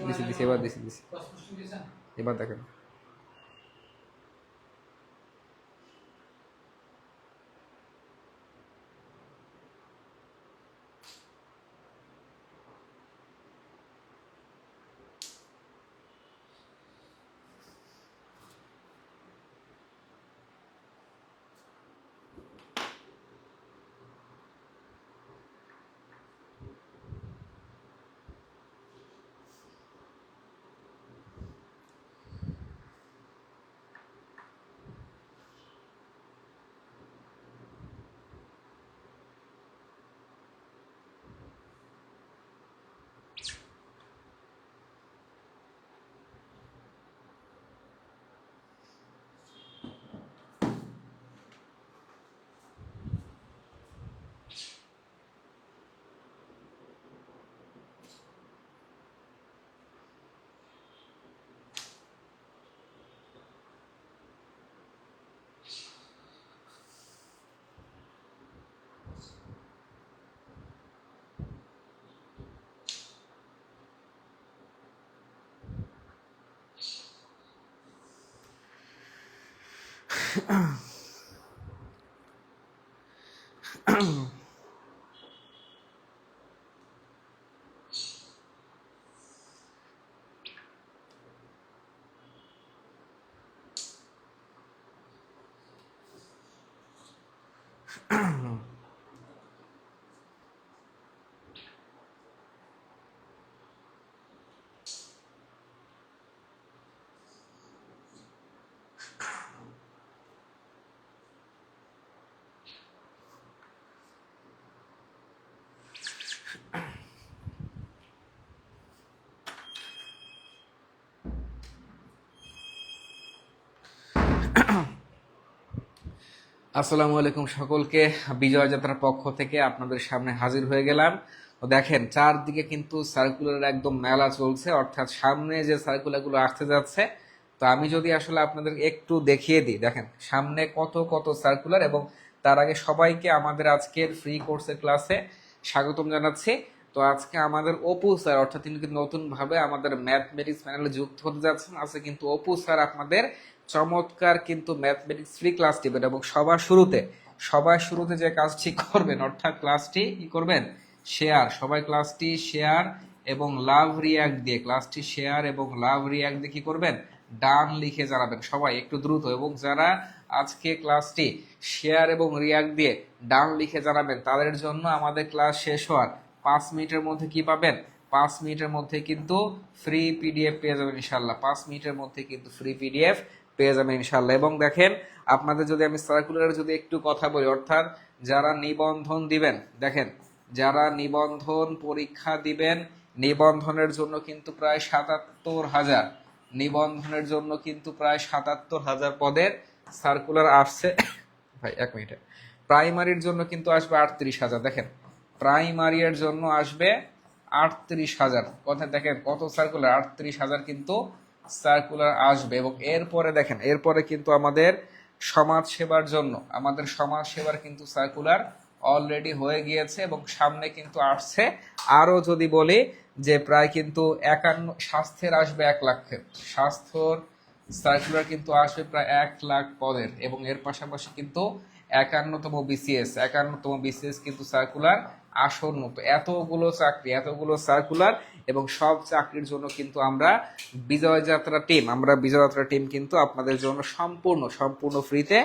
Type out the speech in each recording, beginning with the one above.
দিছি দিছি এবার দিছি দিছি এবার দেখেন। আসসালামু আলাইকুম সকলকে। বিজয় যাত্রার পক্ষ থেকে আপনাদের সামনে হাজির হয়ে গেলাম। তো দেখেন চারদিকে কিন্তু সার্কুলার একদম মেলা চলছে, অর্থাৎ সামনে যে সার্কুলারগুলো আসতে যাচ্ছে। তো আমি যদি আসলে আপনাদের একটু দেখিয়ে দিই, দেখেন সামনে কত কত সার্কুলার। এবং তার আগে সবাইকে আমাদের আজকের ফ্রি কোর্সের ক্লাসে স্বাগতম জানাচ্ছি। তো আজকে আমাদের অপু স্যার, অর্থাৎ তিনি কিন্তু নতুনভাবে আমাদের ম্যাথমেটিক্স প্যানেলে যুক্ত হতে যাচ্ছেন। আজকে কিন্তু অপু স্যার আপনাদের চমৎকার কিন্তু ম্যাথমেটিক্স ফ্রি ক্লাস দিবেন। এবং সবার শুরুতে যে কাজটি করবেন, অর্থাৎ ক্লাসটি কি করবেন, শেয়ার। সবাই ক্লাসটি শেয়ার এবং লাভ রিয়াক্ট দিয়ে, ক্লাসটি শেয়ার এবং লাভ রিয়াক্ট দিয়ে কি করবেন, ডান লিখে জানাবেন সবাই একটু দ্রুত। এবং যারা আজকে ক্লাসটি শেয়ার এবং রিয়াক্ট দিয়ে ডান লিখে জানাবেন, তাদের জন্য আমাদের ক্লাস শেষ হওয়ার 5 মিনিটের মধ্যে কি পাবেন, 5 মিনিটের মধ্যে কিন্তু ফ্রি পিডিএফ পেয়ে যাবেন ইনশাল্লাহ। 5 মিনিটের মধ্যে কিন্তু ফ্রি পিডিএফ পেয়ে যাবেন ইনশাল্লাহ। এবং দেখেন আপনাদের যদি আমি সার্কুলারের যদি একটু কথা বলি, অর্থাৎ যারা নিবন্ধন দিবেন, দেখেন যারা নিবন্ধন পরীক্ষা দিবেন, নিবন্ধনের জন্য কিন্তু প্রায় 77,000, নিবন্ধনের জন্য কিন্তু প্রায় 77,000 পদের সার্কুলার আসছে। ভাই 1 মিনিটে। প্রাইমারির জন্য কিন্তু আসবে 38,000। দেখেন প্রাইমারি এর জন্য আসবে 38,000। কথা দেখেন কত সার্কুলার, 38,000 কিন্তু সার্কুলার আসবে। এবং এরপরে দেখেন, এরপরে কিন্তু আমাদের সমাজ সেবার জন্য, আমাদের সমাজ সেবার কিন্তু সার্কুলার অলরেডি হয়ে গিয়েছে। এবং সামনে কিন্তু আসছে আরো যদি বলি যে প্রায় কিন্তু 51, স্বাস্থ্যের আসবে 1,00,000, স্বাস্থ্যর সার্কুলার কিন্তু আসবে প্রায় 1,00,000 পদের। এবং এর পাশাপাশি কিন্তু 51তম বিসিএস কিন্তু সার্কুলার আসন্ন। তো এতগুলো চাকরি, এতগুলো সার্কুলার এবং সব চাকরির জন্য কিন্তু আমরা বিজয় যাত্রা টিম কিন্তু আপনাদের জন্য সম্পূর্ণ ফ্রিতে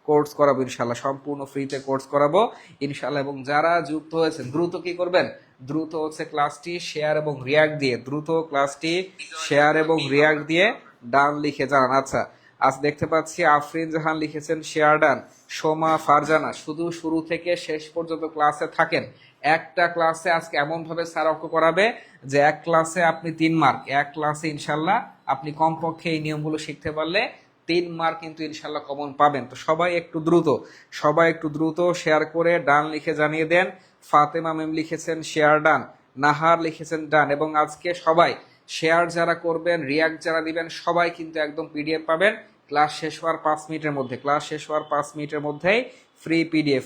কোর্স করাবো ইনশাল্লাহ, সম্পূর্ণ ফ্রিতে কোর্স করাবো ইনশাল্লাহ। এবং যারা যুক্ত হয়েছেন দ্রুত কি করবেন, দ্রুত হচ্ছে ক্লাসটি শেয়ার এবং রিয়াক্ট দিয়ে, দ্রুত ক্লাসটি শেয়ার এবং রিয়াক্ট দিয়ে ডান লিখে জানান। আচ্ছা, আজ দেখতে পাচ্ছি আফরিন জাহান লিখেছেন শেয়ার ডান। সোমা ফারজানা, শুরু থেকে শেষ পর্যন্ত ক্লাসে থাকেন। একটা ক্লাসে আজকে এমন ভাবে স্যার অঙ্ক করাবে যে এক ক্লাসে আপনি 3 মার্ক, এক ক্লাসে ইনশাল্লাহ আপনি কমপক্ষে এই নিয়মগুলো শিখতে পারলে 3 মার্ক কিন্তু ইনশাল্লাহ কমন পাবেন। তো সবাই একটু দ্রুত শেয়ার করে ডান লিখে জানিয়ে দেন। ফাতেমা মেম লিখেছেন শেয়ার ডান, নাহার লিখেছেন ডান। এবং আজকে সবাই শেয়ার যারা করবেন, রিয়াক্ট যারা দিবেন, সবাই কিন্তু একদম পিডিএফ পাবেন ক্লাস শেষ হওয়ার 5 মিনিটের মধ্যেই ফ্রি পিডিএফ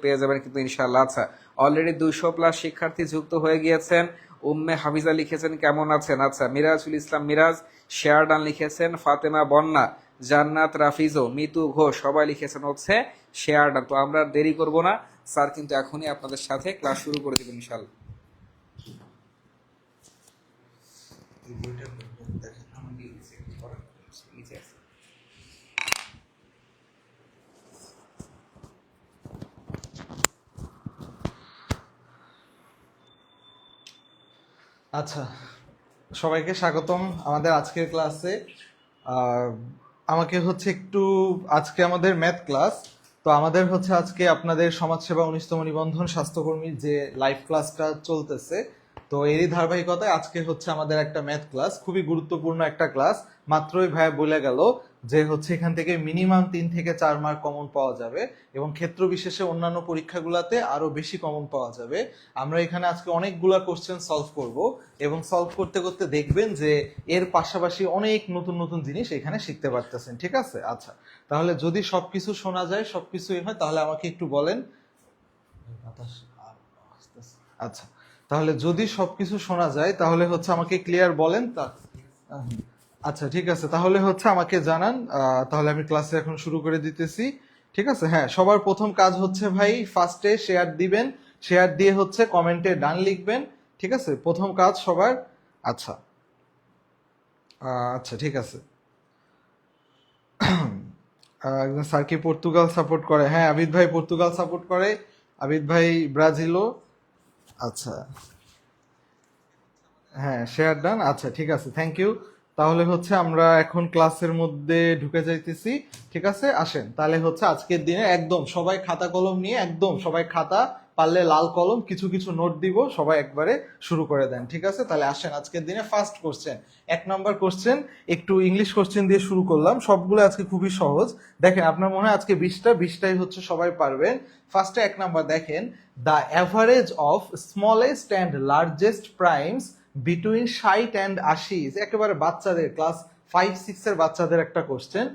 পেয়ে যাবেন কিন্তু ইনশাল্লাহ। আচ্ছা, অলরেডি 200+ শিক্ষার্থী যুক্ত হয়ে গিয়েছেন, উম্মে হাফিজা লিখেছেন কেমন আছেন। আচ্ছা, মিরাজুল ইসলাম মিরাজ, শেয়ারডান লিখেছেন, ফাতেমা বন্যা, জান্নাত রাফিজো, মিতু ঘোষ সবাই লিখেছেন হচ্ছে শেয়ারডান। তো আমরা আর দেরি করব না, স্যার কিন্তু এখনই আপনাদের সাথে ক্লাস শুরু করে দেবেন ইনশাআল্লাহ। আচ্ছা, সবাইকে স্বাগতম আমাদের আজকের ক্লাসে। আহ, আমাকে হচ্ছে একটু আজকে আমাদের ম্যাথ ক্লাস, তো আমাদের হচ্ছে আজকে আপনাদের সমাজসেবা 19তম নিবন্ধন স্বাস্থ্যকর্মীর যে লাইভ ক্লাসটা চলতেছে, তো এরই ধারাবাহিকতায় আজকে হচ্ছে আমাদের একটা ম্যাথ ক্লাস, খুবই গুরুত্বপূর্ণ একটা ক্লাস। মাত্রই ভাইয়া বলে গেল যে হচ্ছে এখান থেকে মিনিমাম 3 থেকে 4 মার্ক কমন পাওয়া যাবে এবং ক্ষেত্র বিশেষে অন্যান্য পরীক্ষাগুলোতে আরো বেশি কমন পাওয়া যাবে। আমরা এখানে আজকে অনেকগুলা কোশ্চেন সলভ করব এবং সলভ করতে করতে দেখবেন যে এর পাশাপাশি অনেক নতুন নতুন জিনিস এখানে শিখতে পারতেছেন। ঠিক আছে? আচ্ছা, তাহলে যদি সবকিছু শোনা যায়, সবকিছু হয়, তাহলে আমাকে একটু বলেন। আচ্ছা, তাহলে যদি সবকিছু শোনা যায় তাহলে হচ্ছে আমাকে ক্লিয়ার বলেন তা। আচ্ছা, ঠিক আছে, তাহলে হচ্ছে আমাকে জানান। তাহলে আমি ক্লাসে এখন শুরু করে দিতেছি। ঠিক আছে? হ্যাঁ, সবার প্রথম কাজ হচ্ছে ভাই ফার্স্টে শেয়ার দিবেন, শেয়ার দিয়ে হচ্ছে কমেন্টে ডান লিখবেন। ঠিক আছে, প্রথম কাজ সবার। আচ্ছা, আচ্ছা ঠিক আছে। একজন স্যার কি পর্তুগাল সাপোর্ট করে? হ্যাঁ, আবিদ ভাই পর্তুগাল সাপোর্ট করে, আবিদ ভাই ব্রাজিলও। আচ্ছা, হ্যাঁ শেয়ার ডান। আচ্ছা ঠিক আছে, থ্যাংক ইউ। তাহলে হচ্ছে আমরা এখন ক্লাসের মধ্যে ঢুকে যাইতেছি। ঠিক আছে, আসেন তাহলে হচ্ছে আজকের দিনে একদম সবাই খাতা কলম নিয়ে, একদম সবাই খাতা, পারলে লাল কলম, কিছু কিছু নোট দিব, সবাই একবারে শুরু করে দেন। ঠিক আছে, তাহলে আসেন আজকের দিনে ফার্স্ট কোশ্চেন, 1 নম্বর কোশ্চেন। একটু ইংলিশ কোশ্চেন দিয়ে শুরু করলাম, সবগুলো আজকে খুবই সহজ। দেখেন আপনার মনে হয় আজকে 20টাই হচ্ছে সবাই পারবেন। ফার্স্টে 1 নম্বর দেখেন, the average of smallest and largest primes between 60 and 80। একেবারে বাচ্চাদের ক্লাস 5-6 এর বাচ্চাদের একটা কোশ্চেন।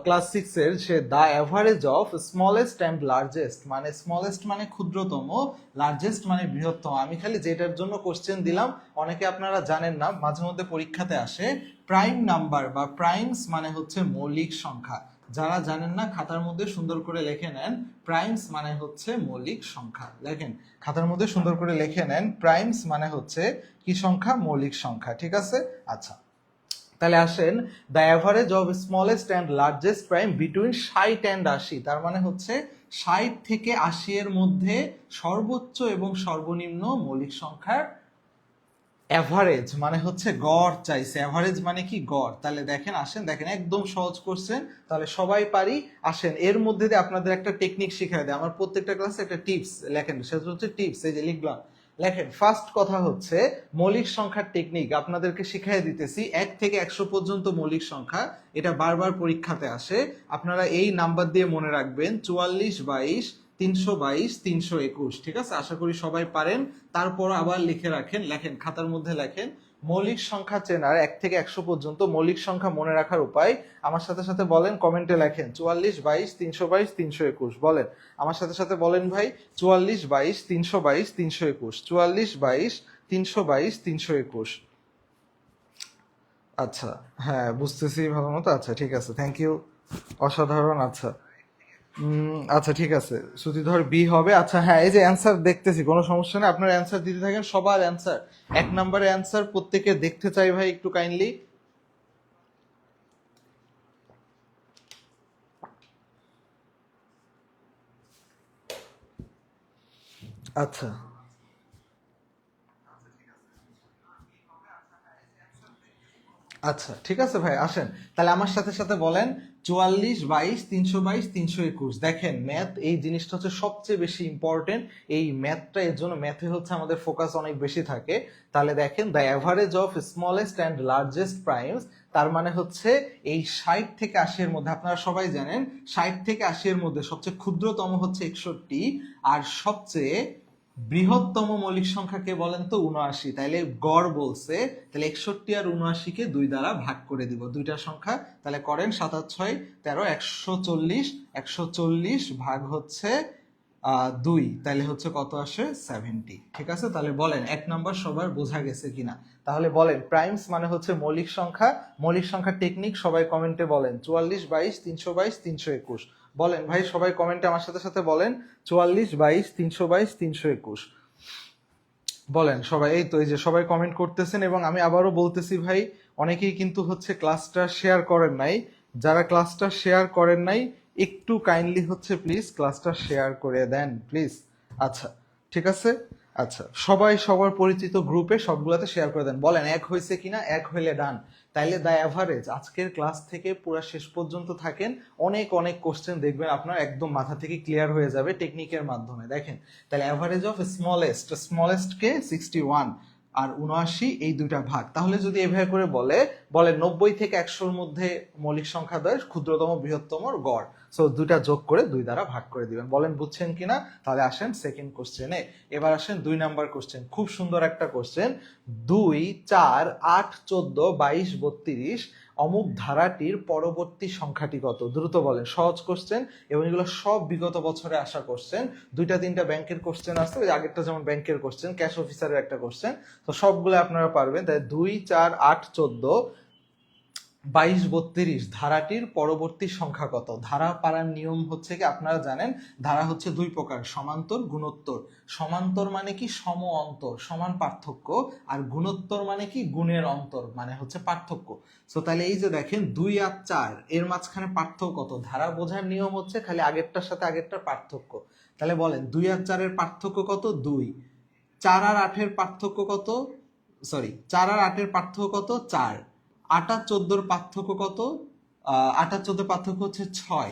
ক্লাস 6 এর say the average of smallest and largest, মানে স্মলেস্ট মানে ক্ষুদ্রতম, লার্জেস্ট মানে বৃহত্তম। আমি খালি যেটার জন্য কোশ্চেন দিলাম, অনেকে আপনারা জানেন না, মাঝে মধ্যে পরীক্ষাতে আসে প্রাইম নাম্বার বা প্রাইমস মানে হচ্ছে মৌলিক সংখ্যা। যারা জানেন না খাতার মধ্যে সুন্দর করে লিখে নেন, প্রাইমস মানে হচ্ছে মৌলিক সংখ্যা। লেখেন খাতার মধ্যে সুন্দর করে লিখে নেন, প্রাইমস মানে হচ্ছে কি সংখ্যা? মৌলিক সংখ্যা। ঠিক আছে? আচ্ছা, তাহলে আসেন, the average of smallest and largest prime between 60 and 80, তার মানে হচ্ছে 60 থেকে 80 এর মধ্যে সর্বোচ্চ এবং সর্বনিম্ন মৌলিক সংখ্যার অ্যাভারেজ মানে হচ্ছে গড় চাইছে। অ্যাভারেজ মানে কি? গড়। তাহলে দেখেন, আসেন দেখেন, একদম সহজ করছেন, তাহলে সবাই পারি। আসেন এর মধ্যে দিয়ে আপনাদের একটা টেকনিক শিখাই দেয়, আমার প্রত্যেকটা ক্লাসে একটা টিপস লেখেন, সেটা হচ্ছে টিপস, এই যে লিখলাম। লেখেন ফার্স্ট কথা হচ্ছে মৌলিক সংখ্যার টেকনিক আপনাদেরকে শিখাই দিতেছি। 1 থেকে 100 পর্যন্ত মৌলিক সংখ্যা, এটা বারবার পরীক্ষাতে আসে। আপনারা এই নাম্বার দিয়ে মনে রাখবেন, 44, 22, 322, 321। ঠিক আছে, আশা করি সবাই পারেন। তারপর আবার লিখে রাখেন, লেখেন খাতার মধ্যে লেখেন মৌলিক সংখ্যা চেনার 1 থেকে 100 পর্যন্ত মৌলিক সংখ্যা মনে রাখার উপায়। আমার সাথে সাথে বলেন, কমেন্টে লেখেন 44, 22, 322, 321। বলেন আমার সাথে সাথে বলেন ভাই, 44, 22, 322, 321, 44, 22, 322, 321। আচ্ছা, হ্যাঁ বুঝতেছি ভালো মতো। আচ্ছা ঠিক আছে, থ্যাংক ইউ, অসাধারণ। আচ্ছা, আচ্ছা ঠিক আছে, শ্রুতিধর বি হবে। আচ্ছা হ্যাঁ, এই যে অ্যান্সার দেখতেছি, কোনো সমস্যা নেই, আপনার অ্যান্সার দিতে থাকেন। সবার অ্যান্সার, 1 নম্বরের অ্যান্সার প্রত্যেকে দেখতে চাই ভাই, একটু কাইন্ডলি। আচ্ছা, আচ্ছা ঠিক আছে ভাই, আসেন তাহলে আমার সাথে সাথে বলেন 44, 22, 322, 321। দেখেন ম্যাথ এই জিনিসটা হচ্ছে সবচেয়ে বেশি ইম্পর্টেন্ট। এই ম্যাথটা, এর জন্য ম্যাথে হচ্ছে আমাদের ফোকাস অনেক বেশি থাকে। তাহলে দেখেন, the average of smallest and largest primes, তার মানে হচ্ছে এই 60 থেকে 80 এর মধ্যে, আপনারা সবাই জানেন 60 থেকে 80 এর মধ্যে সবচেয়ে ক্ষুদ্রতম হচ্ছে 61, আর সবচেয়ে বৃহত্তম মৌলিক সংখ্যা কে বলেন তো? 79। তাইলে গড় বলছে, তাহলে 61 আর 79-কে 2 দ্বারা ভাগ করে দিব, দুইটা সংখ্যা। তাহলে করেন 7 আর 6, 13, 140, 140 ভাগ হচ্ছে 2, তাহলে হচ্ছে কত আসে 70। ঠিক আছে, তাহলে বলেন 1 নাম্বার সবার বোঝা গেছে কিনা। তাহলে বলেন প্রাইমস মানে হচ্ছে মৌলিক সংখ্যা, মৌলিক সংখ্যা টেকনিক সবাই কমেন্টে বলেন 44, 22, 322, 321। বলেন ভাই সবাই কমেন্টে আমার সাথে সাথে বলেন 44, 22, 322, 321। বলেন সবাই, এই তো এই যে সবাই কমেন্ট করতেছেন। এবং আমি আবারও বলতেছি ভাই, অনেকেই কিন্তু হচ্ছে ক্লাসটা শেয়ার করেন নাই। যারা ক্লাসটা শেয়ার করেন নাই একটু কাইন্ডলি হচ্ছে প্লিজ ক্লাসটা শেয়ার করে দেন প্লিজ। আচ্ছা ঠিক আছে, আচ্ছা সবাই সবার পরিচিত গ্রুপে সবগুলাতে শেয়ার করে দেন। বলেন এক হয়েছে কিনা, এক হইলে ডান। তাইলে দ্য অ্যাভারেজ আজকের ক্লাস থেকে পুরো শেষ পর্যন্ত থাকেন, অনেক অনেক কোশ্চেন দেখবেন আপনার একদম মাথা থেকে ক্লিয়ার হয়ে যাবে টেকনিকের মাধ্যমে। দেখেন তাহলে অ্যাভারেজ অফ স্মলেস্ট কে 61 আর 79, এই দুইটা ভাগ। তাহলে যদি এভাবে করে বলে 90 থেকে 100-র মধ্যে মৌলিক সংখ্যা দ্বয় ক্ষুদ্রতম বৃহত্তমর গড়, সো দুইটা যোগ করে 2 দ্বারা ভাগ করে দিবেন। বলেন বুঝছেন কিনা। তাহলে আসেন সেকেন্ড কোশ্চেনে। এবার আসেন 2 নাম্বার কোশ্চেন, খুব সুন্দর একটা কোশ্চেন। 2, 4, 8, 14, 22, 32 অমুক ধারাটির পরবর্তী সংখ্যাটি কত? দ্রুত বলেন, সহজ কোশ্চেন এবং এগুলো সব বিগত বছরে আসা কোশ্চেন। 2-3টা ব্যাংকের কোশ্চেন আসছে, ওই আগেরটা যেমন ব্যাংকের কোশ্চেন, ক্যাশ অফিসারের একটা কোশ্চেন, তো সবগুলো আপনারা পারবেন। তাই 2, 4, 8, 14, 22, 32 ধারাটির পরবর্তী সংখ্যা কত? ধারা পারার নিয়ম হচ্ছে কি আপনারা জানেন, ধারা হচ্ছে 2 প্রকার, সমান্তর, গুণোত্তর। সমান্তর মানে কি সম অন্তর, সমান পার্থক্য, আর গুণোত্তর মানে কি গুণের অন্তর, মানে হচ্ছে পার্থক্য। সো তাহলে এই যে দেখেন 2 আর 4 এর মাঝখানে পার্থক্য কত? ধারা বোঝার নিয়ম হচ্ছে খালি আগেরটার সাথে আগেরটার পার্থক্য। তাহলে বলেন 2 আর 4 এর পার্থক্য কত? 2। 4 আর 8 এর পার্থক্য কত? 4 আর 8 এর পার্থক্য কত? 4। 8 আর 14-র পার্থক্য কত? 8 আর 14-র পার্থক্য হচ্ছে 6।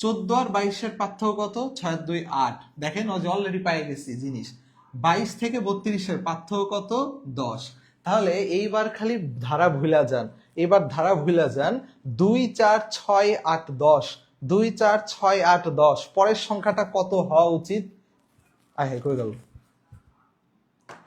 14 আর 22-এর পার্থক্য কত? 6 আর 2 8। দেখেন ও যে অলরেডি পেয়ে গেছি জিনিস। 22 থেকে 32-এর পার্থক্য কত? 10। তাহলে এইবার খালি ধারা ভুলা যান, এবার ধারা ভুলা যান। 2, 4, 6, 8, 10, 2, 4, 6, 8, 10 পরের সংখ্যাটা কত হওয়া উচিত? আয় কই গেল?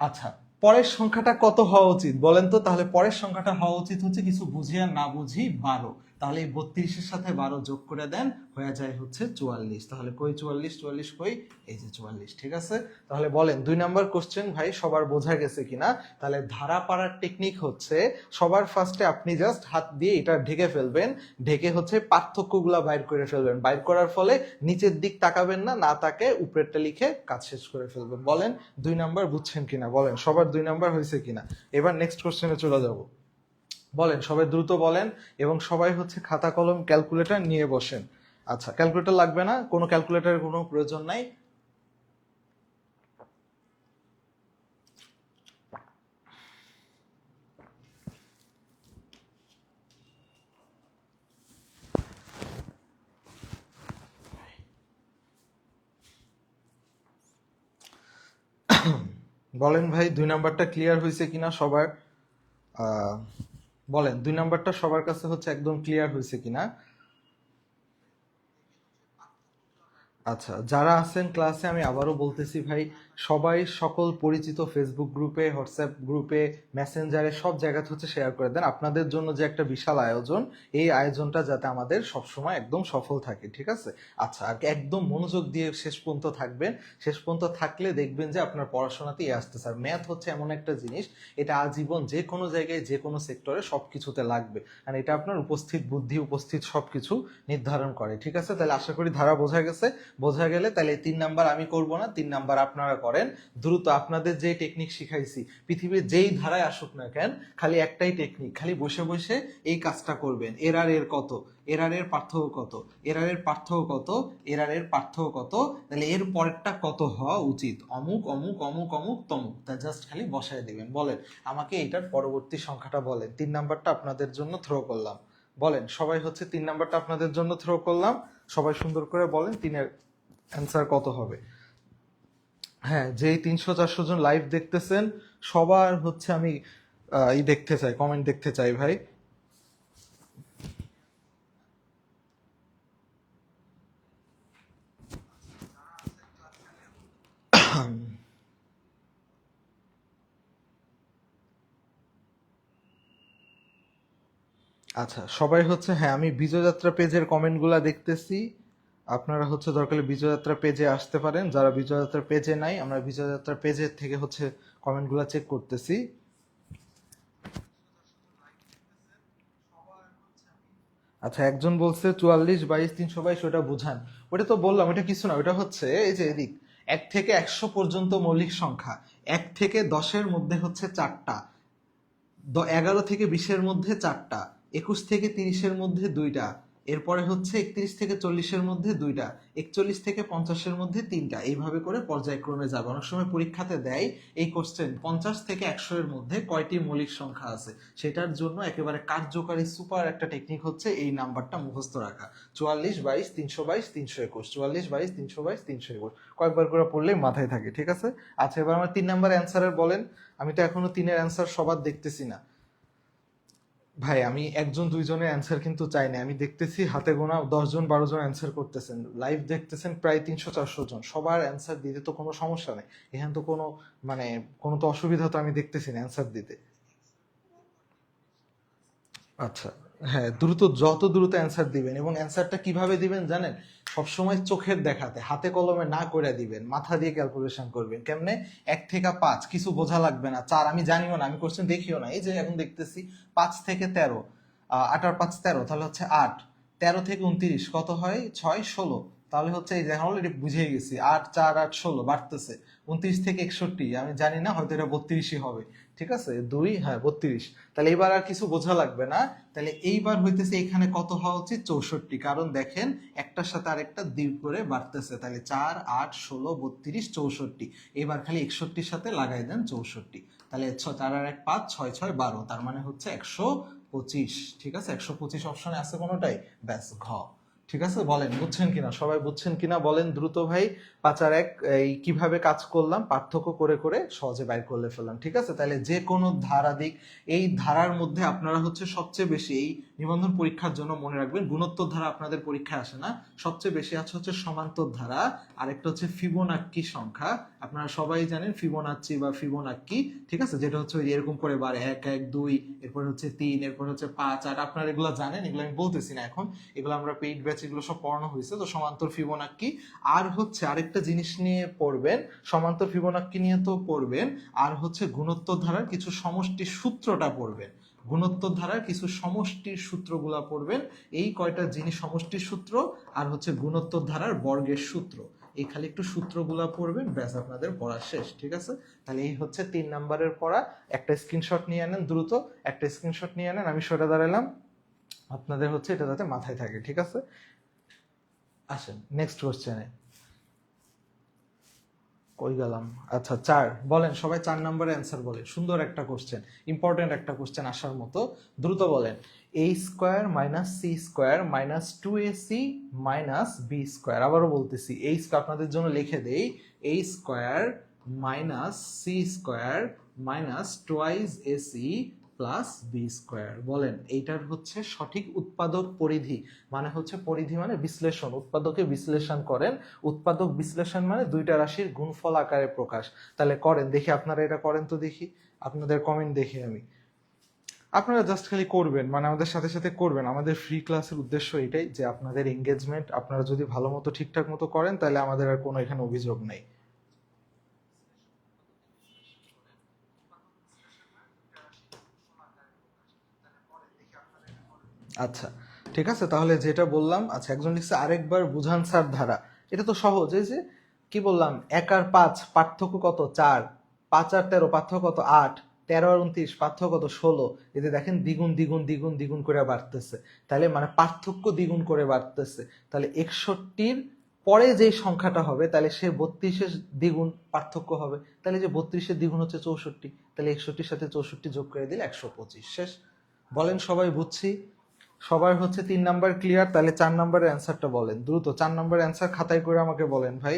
আচ্ছা পরের সংখ্যাটা কত হওয়া উচিত বলেন তো। তাহলে পরের সংখ্যাটা হওয়া উচিত হচ্ছে কিছু বুঝি আর না বুঝি 12। তাহলে এই 32-এর সাথে 12 যোগ করে দেন, হয়ে যায় হচ্ছে 44। তাহলে কই 44, 44 কই? এই যে 44। ঠিক আছে, তাহলে বলেন 2 নাম্বার কোশ্চেন ভাই সবার বোঝা গেছে কিনা। তাহলে ধারা পারার টেকনিক হচ্ছে সবার ফার্স্টে আপনি জাস্ট হাত দিয়ে এটা ঢেকে ফেলবেন, ঢেকে হচ্ছে পার্থক্যগুলা বাইর করে ফেলবেন। বাইর করার ফলে নিচের দিক তাকাবেন না, না তাকে উপরেরটা লিখে কাজ শেষ করে ফেলবেন। বলেন 2 নাম্বার বুঝছেন কিনা, বলেন সবার 2 নাম্বার হয়েছে কিনা। এবার নেক্সট কোশ্চেনে চলে যাব। বলেন সবাই দ্রুত বলেন, এবং সবাই হচ্ছে খাতা কলম ক্যালকুলেটর নিয়ে বসেন। আচ্ছা ক্যালকুলেটর লাগবে না, কোনো ক্যালকুলেটরের কোনো প্রয়োজন নাই। বলেন ভাই 2 নাম্বারটা ক্লিয়ার হয়েছে কিনা সবার। আহ, বলেন 2 নাম্বারটা সবার কাছে হচ্ছে একদম ক্লিয়ার হয়েছে কিনা। আচ্ছা যারা আছেন ক্লাসে আমি আবারও বলতেছি ভাই, সবাই সকল পরিচিত ফেসবুক গ্রুপে, হোয়াটসঅ্যাপ গ্রুপে, মেসেঞ্জারে সব জায়গাতে হচ্ছে শেয়ার করে দেন। আপনাদের জন্য যে একটা বিশাল আয়োজন, এই আয়োজনটা যাতে আমাদের সবসময় একদম সফল থাকে। ঠিক আছে, আচ্ছা আর একদম মনোযোগ দিয়ে শেষ পর্যন্ত থাকবেন। শেষ পর্যন্ত থাকলে দেখবেন যে আপনার পড়াশোনাতেই আসতেছে। আর ম্যাথ হচ্ছে এমন একটা জিনিস, এটা আজীবন যে কোনো জায়গায় যে কোনো সেক্টরে সব কিছুতে লাগবে, আর এটা আপনার উপস্থিত বুদ্ধি, উপস্থিত সবকিছু নির্ধারণ করে। ঠিক আছে, তাহলে আশা করি ধারা বোঝা গেছে। বোঝা গেলে তাহলে 3 নাম্বার আমি করব না, 3 নাম্বার আপনারা করেন দ্রুত। আপনাদের যে টেকনিক শিখাইছি, পৃথিবীর যেই ধারায় আসুক না কেন, খালি একটাই টেকনিক, খালি বসে বসে এই কাজটা করবেন। এর কত, এর পার্থক্য কত, এর পার্থক্য কত, এর পার্থক্য কত, তাহলে এর পরেরটা কত হওয়া উচিত, অমুক অমুক অমুক অমুক তমুক, তা জাস্ট খালি বসায় দিবেন। বলেন আমাকে এটার পরবর্তী সংখ্যাটা বলেন। 3 নাম্বারটা আপনাদের জন্য থ্রো করলাম। বলেন সবাই হচ্ছে 3 নাম্বারটা আপনাদের জন্য থ্রো করলাম। সবাই সুন্দর করে বলেন 3-এর অ্যান্সার কত হবে। হ্যাঁ যেই 300-400 জন লাইভ দেখতেছেন সবার হচ্ছে আমি ই দেখতে চাই, কমেন্ট দেখতে চাই ভাই। আচ্ছা সবাই হচ্ছে, হ্যাঁ আমি বিজয়যাত্রা পেজের কমেন্টগুলা দেখতেছি। আপনারা হচ্ছে দরকার হলে বিজয়যাত্রা পেজে আসতে পারেন, যারা বিজয়যাত্রা পেজে নাই আমরা বিজয়যাত্রা পেজের থেকে হচ্ছে কমেন্টগুলো চেক করতেছি। আচ্ছা, একজন বলছে 44, 22, 322, ওটা বুঝান। ওটা তো বললাম, ওটা কিছু না, ওটা হচ্ছে এই যে এদিক 1 থেকে 100 পর্যন্ত মৌলিক সংখ্যা, 1 থেকে 10-এর মধ্যে হচ্ছে 4টা, 11 থেকে 20-এর মধ্যে 4টা, 21 থেকে 30-এর মধ্যে 2টা, এরপরে হচ্ছে 31 থেকে 40-এর মধ্যে 2টা, 41 থেকে 50-এর মধ্যে 3টা, এইভাবে করে পর্যায়ক্রমে যাবে। অনেক সময় পরীক্ষাতে দেয় এই কোশ্চেন 50 থেকে 100-এর মধ্যে কয়টি মৌলিক সংখ্যা আছে, সেটার জন্য একেবারে কার্যকারী সুপার একটা টেকনিক হচ্ছে এই নাম্বারটা মুখস্থ রাখা, 44, 22, 322, 321, 44, 22, 322, 321, কয়েকবার করে পড়লেই মাথায় থাকে, ঠিক আছে। আচ্ছা, এবার আমার 3 নাম্বার অ্যান্সারের বলেন। আমি তো এখনো 3-এর অ্যান্সার সবার দেখতেছি না ভাই, আমি 1-2 জনের অ্যান্সার কিন্তু চাই না, আমি দেখতেছি হাতে গোনা 10-12 জন অ্যান্সার করতেছেন, লাইভ দেখতেছেন প্রায় 300-400 জন, সবার অ্যান্সার দিতে তো কোনো সমস্যা নেই, এখানে তো কোনো মানে কোনো তো অসুবিধা তো আমি দেখতেছি না অ্যান্সার দিতে। আচ্ছা, হ্যাঁ, যত দ্রুত অ্যান্সার দিবেন, এবং অ্যান্সারটা কিভাবে দিবেন জানেন, সবসময় চোখের দেখাতে, হাতে কলমে না করে দিবেন, মাথা দিয়ে ক্যালকুলেশন করবেন। কেমনে? 1 থেকে 5 কিছু বোঝা লাগবে না, 4 আমি জানিও না, আমি কোশ্চেন দেখিও না, এই যে এখন দেখতেছি 5 থেকে 13, 8 আর 5 13, তাহলে হচ্ছে 8, 13 থেকে 29 কত হয়, 6 16, তাহলে হচ্ছে এই যে অলরেডি বুঝে গেছি 8 4 8 16 বাড়তেছে, 29 থেকে 61 আমি জানি না, হয়তো এটা 32ই হবে, ঠিক আছে, 2, হ্যাঁ 32, তাহলে এবার আর কিছু বোঝা লাগবে না। তাহলে এইবার হইতেছে এখানে কত হওয়া উচিত, 64, কারণ দেখেন একটার সাথে আরেকটা দ্বি করে বাড়তেছে, তাহলে 4 8 16 32 64, এবার খালি 61-র সাথে লাগাই দেন 64, তাহলে 4 আর 1 5 6 6 12, তার মানে হচ্ছে 125, ঠিক আছে, 125 অপশনে আছে কোনোটাই, ব্যাস ঘ। ঠিক আছে, বলেন বুঝছেন কিনা, সবাই বুঝছেন কিনা বলেন দ্রুত ভাই। 5 আর 1 এই কিভাবে কাজ করলাম, পার্থক্য করে করে সহজে বাইর করলে ফেললাম, ঠিক আছে। তাহলে যে কোনো ধারা দিক, এই ধারার মধ্যে আপনারা হচ্ছে সবচেয়ে বেশি এই নিবন্ধন পরীক্ষার জন্য মনে রাখবেন, গুণোত্তর ধারা আপনাদের পরীক্ষায় আসে না, সবচেয়ে বেশি আছে হচ্ছে সমান্তর ধারা, আরেকটা হচ্ছে ফিবোনাক্কি সংখ্যা, আপনারা সবাই জানেন ফিবোনাচ্চি বা ফিবোনাক্কি, ঠিক আছে, যেটা হচ্ছে ওই এরকম করে বাড়ে 1 1 2, এরপর হচ্ছে 3, এরপর হচ্ছে 5 8, আপনারা এগুলো জানেন, এগুলো আমি বলতেছি না এখন, এগুলো আমরা পেইড ব্যাচ এগুলো সব পড়ানো হয়েছে, তো সমান্তর ফিবোনাক্কি। আর হচ্ছে আরেকটা জিনিস নিয়ে পড়বেন, সমান্তর ফিবোনাক্কি নিয়ে তো পড়বেন, আর হচ্ছে গুণোত্তর ধারার কিছু সমষ্টির সূত্রটা পড়বেন, গুণোত্তর ধারার কিছু সমষ্টির সূত্রগুলা পড়বেন, এই কয়টা জিনিস, সমষ্টির সূত্র আর হচ্ছে গুণোত্তর ধারার বর্গের সূত্র, এই খালি একটু সূত্রগুলা পড়বেন, ব্যাস আপনাদের পড়া শেষ, ঠিক আছে। তাহলে এই হচ্ছে 3 নাম্বারের পড়া, একটা স্ক্রিনশট নিয়ে আনেন দ্রুত, একটা স্ক্রিনশট নিয়ে আনেন, আমি সরে দাঁড়ালাম, আপনাদের হচ্ছে এটা যাতে মাথায় থাকে, ঠিক আছে। আসেন নেক্সট কোশ্চেনে, কই গেলাম, আচ্ছা 4 বলেন সবাই, 4 নম্বরের অ্যান্সার বলেন, সুন্দর একটা কোশ্চেন, ইম্পর্টেন্ট একটা কোশ্চেন আসার মতো, দ্রুত বলেন। a square minus C square minus 2ac minus B square, আবারও বলতেছি, এই আপনাদের জন্য লিখে দেই, a square minus C square minus twice AC plus B square, বলেন এইটার হচ্ছে সঠিক উৎপাদক পরিধি, মানে হচ্ছে পরিধি মানে বিশ্লেষণ, উৎপাদকে বিশ্লেষণ করেন, উৎপাদক বিশ্লেষণ মানে দুইটা রাশির গুণফল আকারে প্রকাশ, তাহলে করেন দেখি, আপনারা এটা করেন তো দেখি, আপনাদের কমেন্ট দেখি আমি, আপনারা জাস্ট খালি করবেন, মানে আমাদের সাথে সাথে করবেন, আমাদের ফ্রি ক্লাসের উদ্দেশ্য এটাই যে আপনাদের এঙ্গেজমেন্ট, আপনারা যদি ভালো মতো ঠিকঠাক মতো করেন তাহলে আমাদের আর কোনো এখানে অভিযোগ নেই। আচ্ছা ঠিক আছে, তাহলে যেটা বললাম, আচ্ছা একজন লিখছে আরেকবার বুঝান স্যার ধারা, এটা তো সহজ, এই যে কি বললাম, 1 আর 5 পার্থক্য কত 4, 5 আর 13 পার্থক্য কত 8, 13 আর 29 পার্থক্য কত 16, এই যে দেখেন দ্বিগুণ দ্বিগুণ দ্বিগুণ দ্বিগুণ করে বাড়তেছে, তাহলে মানে পার্থক্য দ্বিগুণ করে বাড়তেছে, তাহলে 61-র পরে যে সংখ্যাটা হবে তাহলে সে 32-এর দ্বিগুণ পার্থক্য হবে, তাহলে যে 32-এর দ্বিগুণ হচ্ছে 64, তাহলে 61-র সাথে 64 যোগ করে দিলে 125, শেষ। বলেন সবাই বুঝছি, সবার হচ্ছে 3 নাম্বার ক্লিয়ার, তাহলে 4 নাম্বারের অ্যান্সারটা বলেন দ্রুত, 4 নাম্বারের অ্যান্সার খাতায় করে আমাকে বলেন ভাই।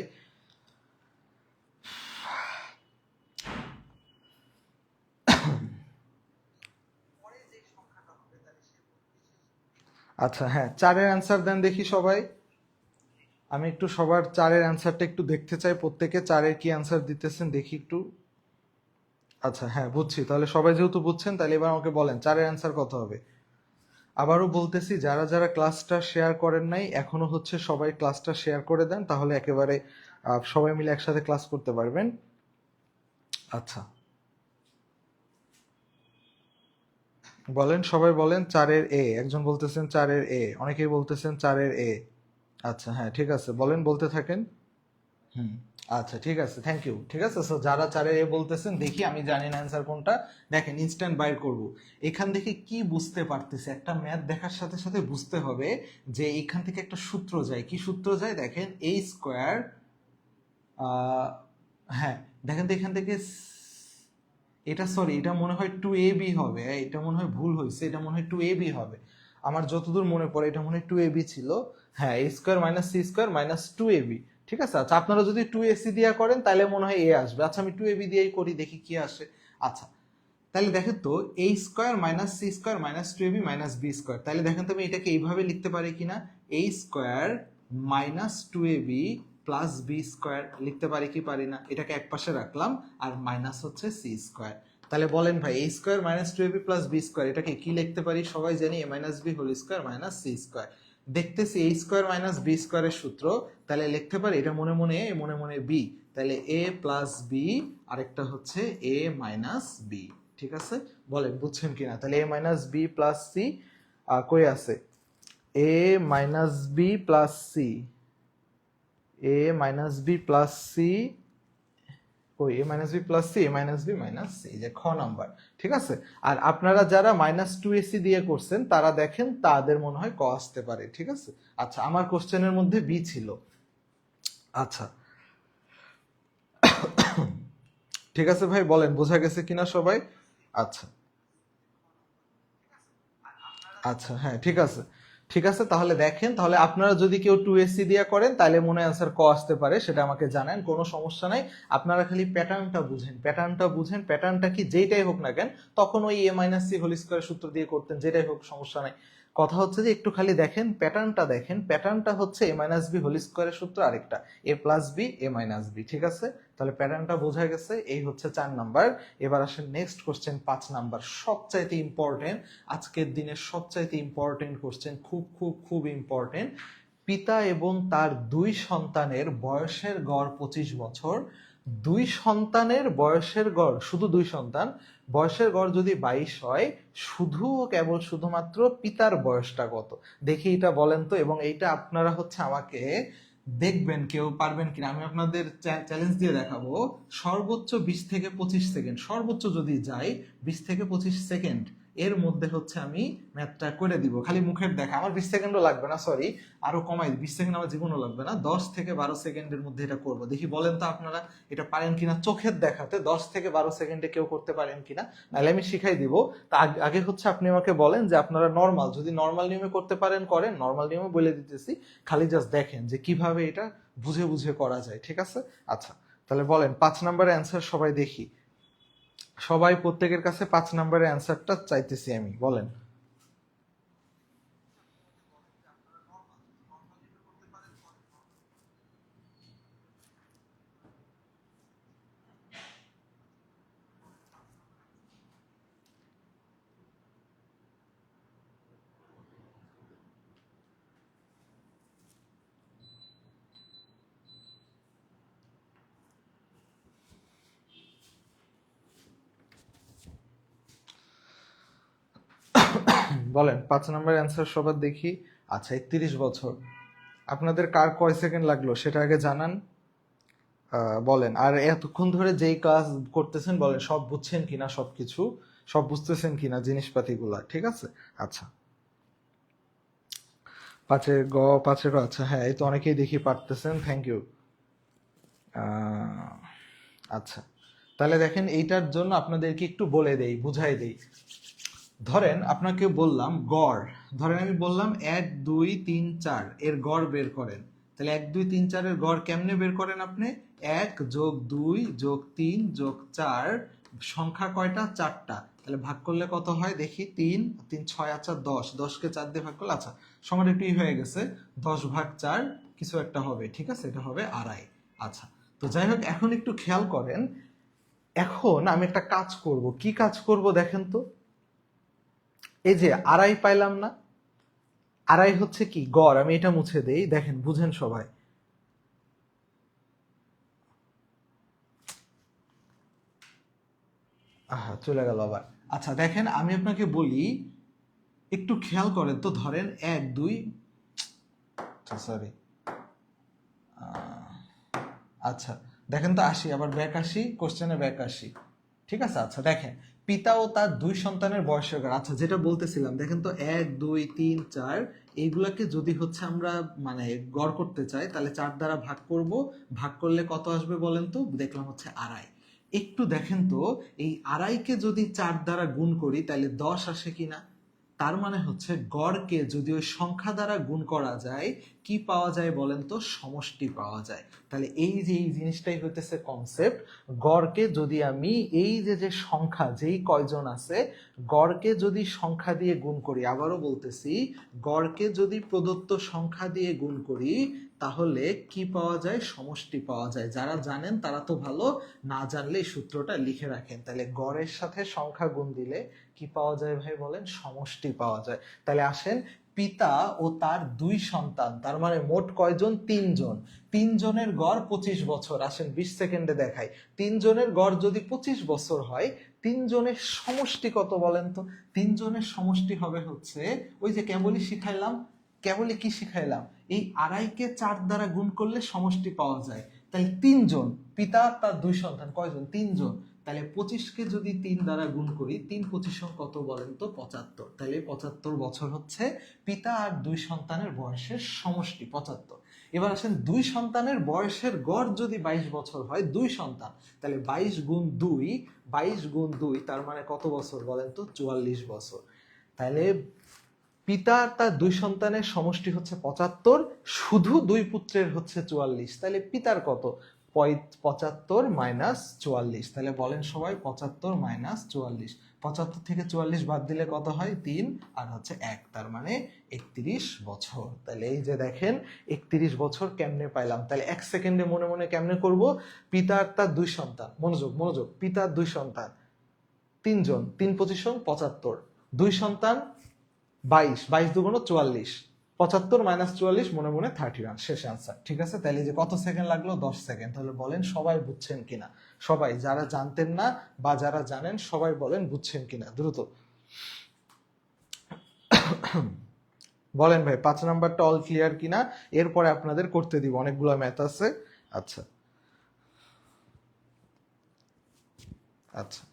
আচ্ছা হ্যাঁ, 4-এর অ্যান্সার দেন দেখি সবাই, আমি একটু সবার 4-এর অ্যান্সারটা একটু দেখতে চাই, প্রত্যেকে 4-এর কি অ্যান্সার দিতেছেন দেখি একটু। আচ্ছা হ্যাঁ বুঝছি, তাহলে সবাই যেহেতু বুঝছেন তাহলে এবার আমাকে বলেন 4-এর অ্যান্সার কত হবে। আবারও বলতেছি, যারা যারা ক্লাসটা শেয়ার করেন নাই এখনো হচ্ছে সবাই ক্লাসটা শেয়ার করে দেন, তাহলে একেবারে সবাই মিলে একসাথে ক্লাস করতে পারবেন। আচ্ছা, বলেন সবাই বলেন 4-এর এ। একজন বলতেছেন 4-এর এ, অনেকেই বলতেছেন 4-এর এ। আচ্ছা হ্যাঁ ঠিক আছে, বলেন, বলতে থাকেন। হুম, আচ্ছা ঠিক আছে, থ্যাংক ইউ। ঠিক আছে, সো যারা 4-এর এ বলতেছেন, দেখি আমি জানি না অ্যান্সার কোনটা। দেখেন ইনস্ট্যান্ট বাইর করব। এখান থেকে কি বুঝতে পারতেছে, একটা ম্যাথ দেখার সাথে সাথে বুঝতে হবে যে এখান থেকে একটা সূত্র যায়। কি সূত্র যায় দেখেন, এ স্কোয়ার, হ্যাঁ দেখেন তো এখান থেকে এটা, সরি এটা মনে হয় 2ab হবে, এটা মনে হয় ভুল হয়েছে, এটা মনে হয় 2ab হবে। আমার যতদূর মনে পড়ে এটা মনে হয় 2ab ছিল। হ্যাঁ, a square minus C square minus 2ab। ঠিক আছে, আচ্ছা আপনারা যদি 2ac দিয়া করেন তাহলে মনে হয় a আসবে। আচ্ছা আমি 2ab দিয়েই করি, দেখি কি আসে। আচ্ছা তাহলে দেখেন তো, a square minus C square minus 2ab minus B square. তাহলে দেখেন তো আমি এটাকে এইভাবে লিখতে পারি কিনা, a square minus 2ab plus B square লিখতে পারি কি পারি না? এটাকে এক পাশে রাখলাম, আর মাইনাস হচ্ছে সি স্কোয়ার। তাহলে বলেন ভাই, a square minus 2ab plus B square এটাকে কি লিখতে পারি? সবাই জানি a minus B whole square minus C square. দেখতেছি a স্কোয়ার মাইনাস বি স্কোয়ারের সূত্র, তাহলে লিখতে পারি এটা মনে মনে a মনে মনে b, তাহলে a প্লাস বি আরেকটা হচ্ছে a মাইনাস বি। ঠিক আছে, বলেন বুঝছেন কিনা? তাহলে a minus B plus C কই আছে? a minus B plus C, a minus B plus C কই? a minus B plus C, a minus B minus C, যে খ নাম্বার। ঠিক আছে, আর আপনারা যারা মাইনাস 2ac দিয়ে করছেন তারা দেখেন তাদের মনে হয় ক আসতে পারে। ঠিক আছে, আচ্ছা আমার কোশ্চেনের মধ্যে বি ছিল। আচ্ছা ঠিক আছে ভাই, বলেন বোঝা গেছে কিনা সবাই? আচ্ছা আচ্ছা হ্যাঁ ঠিক আছে, ঠিক আছে তাহলে দেখেন, তাহলে আপনারা যদি কেউ 2ac দিয়ে করেন তাহলে মনে অ্যান্সার ক আসতে পারে, সেটা আমাকে জানেন, কোনো সমস্যা নাই। আপনারা খালি প্যাটার্নটা বুঝেন, প্যাটার্নটা বুঝেন, প্যাটার্নটা কি যেইটাই হোক না কেন, তখন ওই a minus C whole square সূত্র দিয়ে করতেন, যেটাই হোক সমস্যা নাই। কথা হচ্ছে যে একটু খালি দেখেন প্যাটার্নটা, দেখেন প্যাটার্নটা হচ্ছে a মাইনাস বি হোল স্কোয়ারের সূত্র, আরেকটা a plus B a minus B. ঠিক আছে, তাহলে প্যাটার্নটা বোঝা গেছে। এই হচ্ছে 4 নাম্বার। এবার আসেন নেক্সট কোশ্চেন 5 নাম্বার, সবচাইতে ইম্পর্টেন্ট, আজকের দিনের সবচাইতে ইম্পর্টেন্ট কোশ্চেন, খুব খুব খুব ইম্পর্টেন্ট। পিতা এবং তার 2 সন্তানের বয়সের গড় 25 বছর। 2 সন্তানের বয়সের গড়, শুধু 2 সন্তান, বয়সের গড় যদি 22 হয়, শুধু কেবল শুধুমাত্র পিতার বয়সটা কত? দেখি এটা বলেন তো। এবং এইটা আপনারা হচ্ছে আমাকে দেখবেন কেউ পারবেন কিনা, আমি আপনাদের চ্যালেঞ্জ দিয়ে দেখাবো। সর্বোচ্চ 20 থেকে 25 সেকেন্ড, সর্বোচ্চ যদি যাই 20 থেকে 25 সেকেন্ড এর মধ্যে হচ্ছে আমি ম্যাথটা করে দিব, খালি মুখের দেখা। আমার 20 সেকেন্ডও লাগবে না, সরি আরো কমাই, 20 সেকেন্ড আমার জীবনও লাগবে না, 10 থেকে 12 সেকেন্ডের মধ্যে এটা করব। দেখি বলেন তো আপনারা এটা পারেন কিনা, চোখের দেখাতে 10 থেকে 12 সেকেন্ডে কেউ করতে পারেন কিনা? নাহলে আমি শিখাই দিব। তা আগে হচ্ছে আপনি আমাকে বলেন যে আপনারা নর্মাল, যদি নর্মাল নিয়মে করতে পারেন করেন, নর্মাল নিয়মে বলে দিতেছি, খালি জাস্ট দেখেন যে কিভাবে এটা বুঝে বুঝে করা যায়। ঠিক আছে, আচ্ছা তাহলে বলেন 5 নম্বরের অ্যান্সার সবাই দেখি, সবাই প্রত্যেকের কাছে 5 নম্বরের অ্যান্সারটা চাইতেছি আমি, বলেন। বলেন 5 নম্বরের অ্যান্সার সবার দেখি। আচ্ছা 31 বছর। আপনাদের কার কয় সেকেন্ড লাগলো সেটা আগে জানান। বলেন, আর এতক্ষণ ধরে যেই কাজ করতেছেন বলেন সব বুঝছেন কিনা, সবকিছু সব বুঝতেছেন কিনা জিনিসপাতিগুলা। ঠিক আছে, আচ্ছা 5-এর গ, 5-এর গ, আচ্ছা হ্যাঁ এই তো অনেকেই দেখি পারতেছেন, থ্যাংক ইউ। আচ্ছা তাহলে দেখেন, এইটার জন্য আপনাদেরকে একটু বলে দেই, বুঝাই দেই। ধরেন আপনাকে বললাম গড়, ধরেন আমি বললাম 1 2 3 4 এর গড় বের করেন। তাহলে 1 2 3 4 এর গড় কেমনে বের করেন আপনি? 1 যোগ 2 যোগ 3 যোগ 4, সংখ্যা কয়টা? 4টা। তাহলে ভাগ করলে কত হয় দেখি? 3 3 6, আচ্ছা 10, 10কে 4 দিয়ে ভাগ করলে, আচ্ছা সংখ্যাটা একটু হয়ে গেছে, 10 ভাগ 4 কিছু একটা হবে। ঠিক আছে, এটা হবে আড়াই। আচ্ছা তো যাই হোক, এখন একটু খেয়াল করেন, এখন আমি একটা কাজ করব। কি কাজ করব দেখেন তো? এই যে আড়াই পাইলাম না, আড়াই হচ্ছে কি গড়, আমি এটা মুছে দেই, দেখেন বুঝেন সবাই। আহা চলে গেল আবার। আচ্ছা দেখেন আমি আপনাকে বলি, একটু খেয়াল করেন তো, ধরেন 1 2, সরি, আচ্ছা দেখেন তো, আসি আবার ব্যাক আসি, কোশ্চেনে ব্যাক আসি, ঠিক আছে। আচ্ছা দেখেন পিতা ও তার 2 সন্তানের বয়সের গড়, আচ্ছা যেটা বলতেছিলাম দেখেন তো 1 2 3 4 এইগুলাকে যদি হচ্ছে আমরা মানে গড় করতে চাই তাহলে 4 দ্বারা ভাগ করব, ভাগ করলে কত আসবে বলেন তো, দেখলাম হচ্ছে আড়াই। একটু দেখেন তো এই আড়াইকে যদি 4 দ্বারা গুণ করি তাহলে 10 আসে কিনা, তার মানে হচ্ছে গড়কে যদি ওই সংখ্যা দ্বারা গুণ করা যায় কি পাওয়া যায় বলেন তো, সমষ্টি পাওয়া যায়। তাহলে এই যে এই জিনিসটাই হইতেছে কনসেপ্ট, গড়কে যদি আমি এই যে যে সংখ্যা যেই কয়জন আছে গড়কে যদি সংখ্যা দিয়ে গুণ করি, আবারও বলতেছি গড়কে যদি প্রদত্ত সংখ্যা দিয়ে গুণ করি তাহলে কি পাওয়া যায়, সমষ্টি পাওয়া যায়। যারা জানেন তারা তো ভালো, না জানলে এই সূত্রটা লিখে রাখেন। তাহলে গড়ের সাথে সংখ্যা গুণ দিলে কি পাওয়া যায় ভাই বলেন, সমষ্টি পাওয়া যায়। তাহলে আসেন পিতা ও তার 2 সন্তান, তার মানে মোট কয়জন, 3 জন, 3 জনের গড় 25 বছর। আসেন 20 সেকেন্ডে দেখাই, 3 জনের গড় যদি 25 বছর হয় 3 জনের সমষ্টি কত বলেন তো। 3 জনের সমষ্টি হবে হচ্ছে ওই যে কেবলই শিখাইলাম, কেবলই কি শিখাইলাম, এই আড়াইকে 4 দ্বারা গুণ করলে সমষ্টি পাওয়া যায়। তাহলে 3 জন, পিতা তার 2 সন্তান কয়জন, 3 জন, তাহলে 25কে যদি 3 দ্বারা গুণ করি 3 25 কত বলেন তো, 75। তাহলে 75 বছর হচ্ছে পিতা আর 2 সন্তানের বয়সের সমষ্টি 75। এবার আসেন 2 সন্তানের বয়সের গড় যদি 22 বছর হয়, 2 সন্তান, তাহলে 22 গুণ 2, 22 গুণ 2 তার মানে কত বছর বলেন তো, 44 বছর। তাহলে পিতা তার 2 সন্তানের সমষ্টি হচ্ছে 75, শুধু 2 পুত্রের হচ্ছে 44। তাহলে পিতার কত, 75 মাইনাস 44। তাহলে বলেন সবাই 75 মাইনাস 44, 75 থেকে 44 বাদ দিলে কত হয়, 3 আর হচ্ছে 1, তার মানে 31 বছর। তাহলে এই যে দেখেন 31 বছর কেমনে পাইলাম, তাহলে 1 সেকেন্ডে মনে মনে কেমনে করব, পিতার তার 2 সন্তান, মনোযোগ মনোযোগ, পিতার 2 সন্তান 3 জন, 3 25 75, 2 সন্তান 22, 22 দুগুণ 44, 75 মাইনাস 44 মনে মনে 31, শেষ আনসার। ঠিক আছে, তাহলে যে কত সেকেন্ড লাগলো, 10 সেকেন্ড। তাহলে বলেন সবাই বুঝছেন কিনা, সবাই যারা জানতেন না বা যারা জানেন সবাই বলেন বুঝছেন কিনা দ্রুত বলেন ভাই। 5 নাম্বারটা অল ক্লিয়ার কিনা, এরপরে আপনাদের করতে দিব, অনেকগুলো ম্যাথ আছে। আচ্ছা আচ্ছা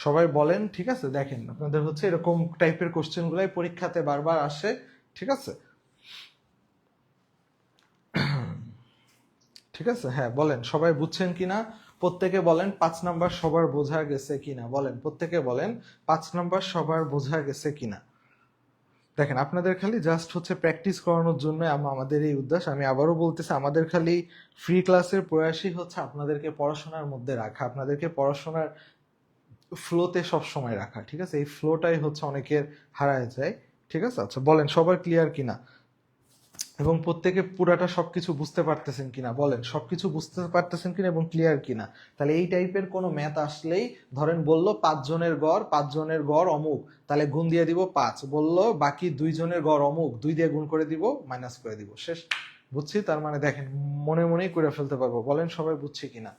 সবাই বলেন, ঠিক আছে। দেখেন আপনাদের হচ্ছে এরকম টাইপের কোশ্চেন গুলাই পরীক্ষাতে বারবার আসে, ঠিক আছে ঠিক আছে। হ্যাঁ বলেন সবাই বুঝছেন কিনা, প্রত্যেকে বলেন 5 নাম্বার সবার বোঝা গেছে কিনা, বলেন প্রত্যেকে বলেন 5 নাম্বার সবার বোঝা গেছে কিনা। দেখেন আপনাদের খালি জাস্ট হচ্ছে প্র্যাকটিস করানোর জন্য আমাদের এই উদ্দেশ্য। আমি আবারও বলতেছি, আমাদের খালি ফ্রি ক্লাসের প্রয়াসই হচ্ছে আপনাদেরকে পড়াশোনার মধ্যে রাখা, আপনাদেরকে পড়াশোনার ফ্লোতে সব সময় রাখা, ঠিক আছে। এই ফ্লোটাই হচ্ছে অনেকের হারায় যায়, ঠিক আছে। আচ্ছা বলেন সবার ক্লিয়ার কিনা, এবং প্রত্যেকে পুরাটা সবকিছু বুঝতে পারতেছেন কিনা, বলেন সবকিছু বুঝতে পারতেছেন কিনা এবং ক্লিয়ার কিনা। তাহলে এই টাইপের কোনো ম্যাথ আসলেই, ধরেন বললো 5 জনের গড়, 5 জনের গড় অমুক, তাহলে গুণ দিয়ে দিব 5, বললো বাকি 2 জনের গড় অমুক, 2 দিয়ে গুণ করে দিব, মাইনাস করে দিব, শেষ। বুঝছি, তার মানে দেখেন মনে মনেই করে ফেলতে পারবো। বলেন সবাই বুঝছি কিনা,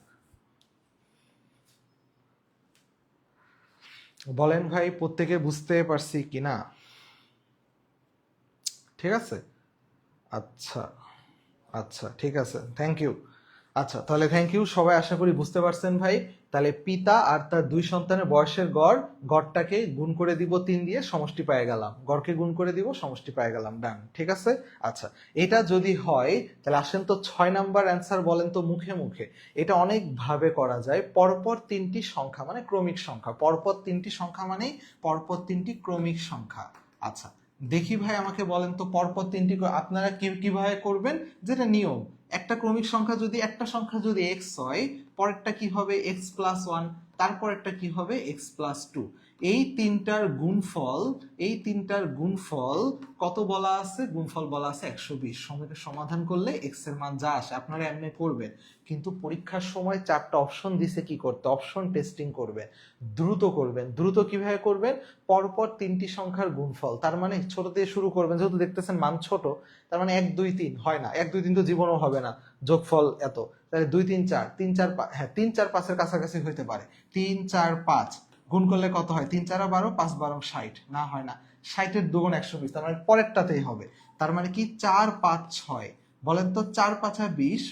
বলেন ভাই প্রত্যেকে বুঝতে পারছি কিনা, ঠিক আছে। আচ্ছা আচ্ছা ঠিক আছে, থ্যাংক ইউ। আচ্ছা তাহলে থ্যাংক ইউ সবাই, আশা করি বুঝতে পারছেন ভাই। তাহলে পিতা আর তার 2 সন্তানের বয়সের গড়, গড়টাকে গুণ করে দিব 3 দিয়ে, সমষ্টি পেয়ে গেলাম, গড়কে গুণ করে দিব, সমষ্টি পেয়ে গেলাম, ডান, ঠিক আছে। আচ্ছা এটা যদি হয় তাহলে আসেন তো 6 নাম্বার অ্যান্সার বলেন তো মুখে মুখে। এটা অনেক ভাবে করা যায়, পরপর 3টি সংখ্যা মানে ক্রমিক সংখ্যা, পরপর 3টি সংখ্যা মানে পরপর 3টি ক্রমিক সংখ্যা। আচ্ছা দেখি ভাই আমাকে বলেন তো পরপর 3টি আপনারা কিভাবে করবেন, যেটা নিয়ম, একটা ক্রমিক সংখ্যা যদি, একটা সংখ্যা যদি এক্স হয়, পরেরটা কি হবে এক্স প্লাস ওয়ান, তারপরেরটা কি হবে এক্স প্লাস টু। এই তিনটার গুণফল কত বলা আছে? গুণফল বলা আছে 120। সমাধান করলে এক্স এর মান যা আসে আপনারা এমনি করবেন, কিন্তু পরীক্ষার সময় 4টা অপশন দিছে কি করতে, অপশন টেস্টিং করবেন, দ্রুত করবেন। দ্রুত কিভাবে করবেন? পরপর 3টি সংখ্যার গুণফল, তার মানে ছোট দিয়ে শুরু করবেন, যেহেতু দেখতেছেন মান ছোট, তার মানে 1 2 3 হয় না, 1 2 3 তো জীবনও হবে না, যোগফল এত, তাহলে 2 3 4, 3 4 হ্যাঁ 3 4 5 এর কাছাকাছি হইতে পারে। 3 4 5 গুণ করলে কত হয়? 3 4 12, 5 12 60, না হয় না, 60 এর দ্বিগুণ 120, তার মানে পরেরটাতেই হবে। তার মানে কি 4 5 6, বলেন তো 4 5 20,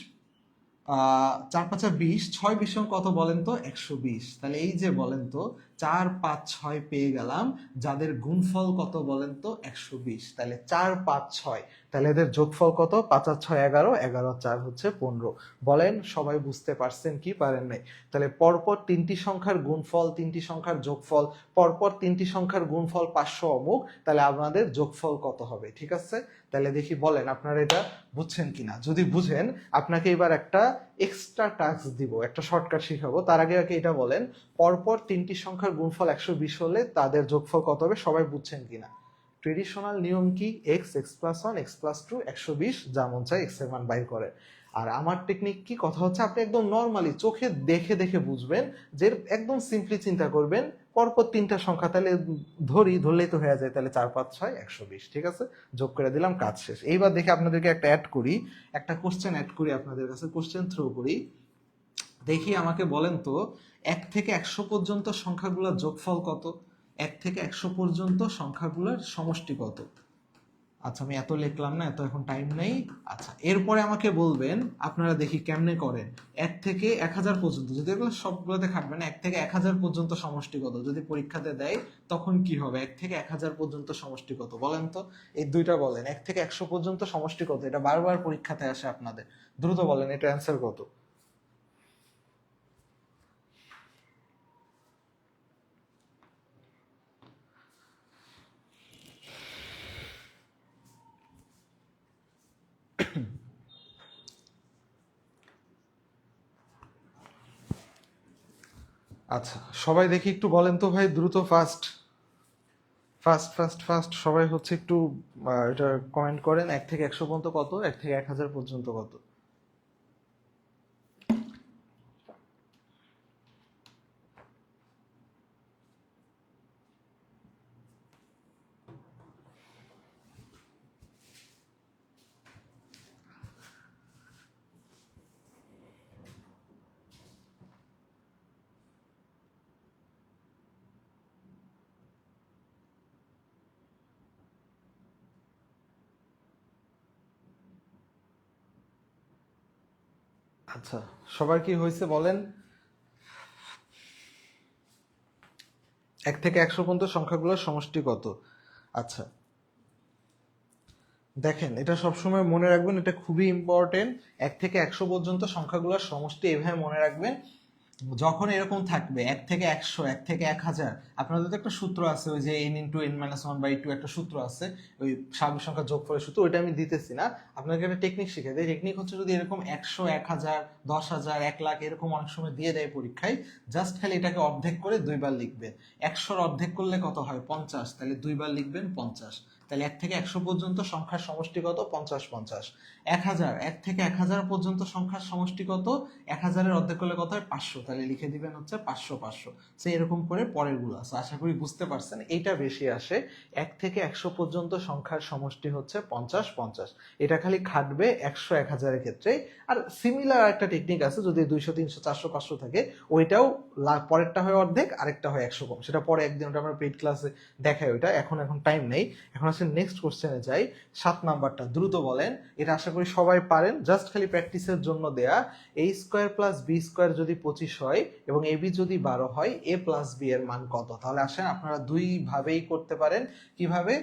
4 5 20, 6 20 কত বলেন তো? 120। তাহলে এই যে বলেন তো 4 5 6 পেয়ে গেলাম, যাদের গুণফল কত বলেন তো? 120। তাহলে 4 5 6, তাহলে এদের যোগফল কত? 5 আর 6 11, 11 আর 4 হচ্ছে 15। বলেন সবাই বুঝতে পারছেন কি পারেন নাই? তাহলে পরপর 3টি সংখ্যার গুণফল, 3টি সংখ্যার যোগফল, পরপর 3টি সংখ্যার গুণফল 500 অমুক, তাহলে আমাদের যোগফল কত হবে? ঠিক আছে, তাহলে দেখি বলেন আপনারা এটা বুঝছেন কিনা। যদি বুঝেন আপনাকে এবার একটা এক্সট্রা টাস্ক দিব, একটা শর্টকাট শিখাবো। তার আগে আগে এটা বলেন, পরপর 3টি সংখ্যার গুণফল 120 হলে তাদের যোগফল কত হবে? সবাই বুঝছেন কিনা? ট্রেডিশনাল নিয়ম কি? X, x plus 1, x plus 2, 120, যা মন চায় এক্স এর মান বাইর করে। আর আমার টেকনিক কি? কথা হচ্ছে আপনি একদম নর্মালি চোখে দেখে দেখে বুঝবেন, যে একদম সিম্পলি চিন্তা করবেন পরপর 3টা সংখ্যা, তাহলে ধরলেই তো হয়ে যায়, তাহলে 4 5 6 120। ঠিক আছে, যোগ করে দিলাম, কাজ শেষ। এইবার দেখে আপনাদেরকে একটা অ্যাড করি, একটা কোশ্চেন অ্যাড করি আপনাদের কাছে, কোশ্চেন থ্রো করি। দেখি আমাকে বলেন তো 1 থেকে 100 পর্যন্ত সংখ্যাগুলোর যোগফল কত? 1 থেকে 100 পর্যন্ত সংখ্যাগুলোর সমষ্টি কত? আচ্ছা আমি এত লিখলাম না, এত এখন টাইম নেই। আচ্ছা এরপরে আমাকে বলবেন, আপনারা দেখি কেমনে করেন, 1 থেকে 1000 পর্যন্ত, যদি এগুলো সবগুলোতে খাটবে না, 1 থেকে 1000 পর্যন্ত সমষ্টি কত? যদি পরীক্ষাতে দেয় তখন কি হবে? 1 থেকে 1000 পর্যন্ত সমষ্টি কত বলেন তো? এই দুইটা বলেন, 1 থেকে 100 পর্যন্ত সমষ্টি কত? এটা বারবার পরীক্ষাতে আসে আপনাদের, দ্রুত বলেন এটা অ্যান্সার কত? আচ্ছা সবাই দেখি একটু বলেন তো ভাই, দ্রুত, ফাস্ট ফাস্ট ফাস্ট ফাস্ট সবাই হচ্ছে একটু এটা কমেন্ট করেন। 1 থেকে 100 পর্যন্ত কত? 1 থেকে 1000 পর্যন্ত কত? আচ্ছা সবার কি হয়েছে বলেন? 1 থেকে 100 পর্যন্ত সংখ্যাগুলোর সমষ্টি কত? আচ্ছা দেখেন, এটা সবসময় মনে রাখবেন, এটা খুবই ইম্পর্টেন্ট। 1 থেকে 100 পর্যন্ত সংখ্যাগুলোর সমষ্টি এভাবে মনে রাখবেন, যখন এরকম থাকবে 1 থেকে 100, 1 থেকে 1000, আপনাদের তো একটা সূত্র আছে, ওই যে n × n-1/2 একটা সূত্র আছে, ওই স্বাভাবিক সংখ্যা যোগফলের সূত্র, ওইটা আমি দিতেছি না, আপনাকে একটা টেকনিক শিখে দেয়। টেকনিক হচ্ছে, যদি এরকম 100, 1000, 10,000, 1 লাখ এরকম অনেক সময় দিয়ে দেয় পরীক্ষায়, জাস্ট খালি এটাকে অর্ধেক করে 2বার লিখবেন। 100-র অর্ধেক করলে কত হয়? 50, তাহলে 2বার লিখবেন 50। তাহলে 1 থেকে 100 পর্যন্ত সংখ্যার সমষ্টি কত? 50 50। 1000, 1 থেকে 1000 পর্যন্ত সংখ্যার সমষ্টি কত? 1000-এর অর্ধেক করলে কত হয়? 500, তাহলে লিখে দিবেন হচ্ছে 500 500। সে এরকম করে পরের গুলো আছে, আশা করি বুঝতে পারছেন। এইটা বেশি আসে, 1 থেকে 100 পর্যন্ত সংখ্যার সমষ্টি হচ্ছে 50 50। এটা খালি খাটবে 100 1000-এর ক্ষেত্রে। আর সিমিলার একটা টেকনিক আছে, যদি 200 300 400 500 থাকে, ওইটাও পরেরটা হয় অর্ধেক, আরেকটা হয় 100 কম, সেটা পরে একদিন ওটা আমরা পেইড ক্লাসে দেখাই, ওইটা এখন টাইম নেই। এখন আসলে নেক্সট কোশ্চেনে যাই, 7 নাম্বারটা, দ্রুত বলেন। এটা আশা করি সবাই পারেন, জাস্ট খালি প্র্যাকটিসের জন্য দেয়া। a² + b² যদি 25 হয় এবং ab যদি 12 হয়, a + b এর মান কত? তাহলে আসেন আপনারা দুই ভাবেই করতে পারেন। কিভাবে?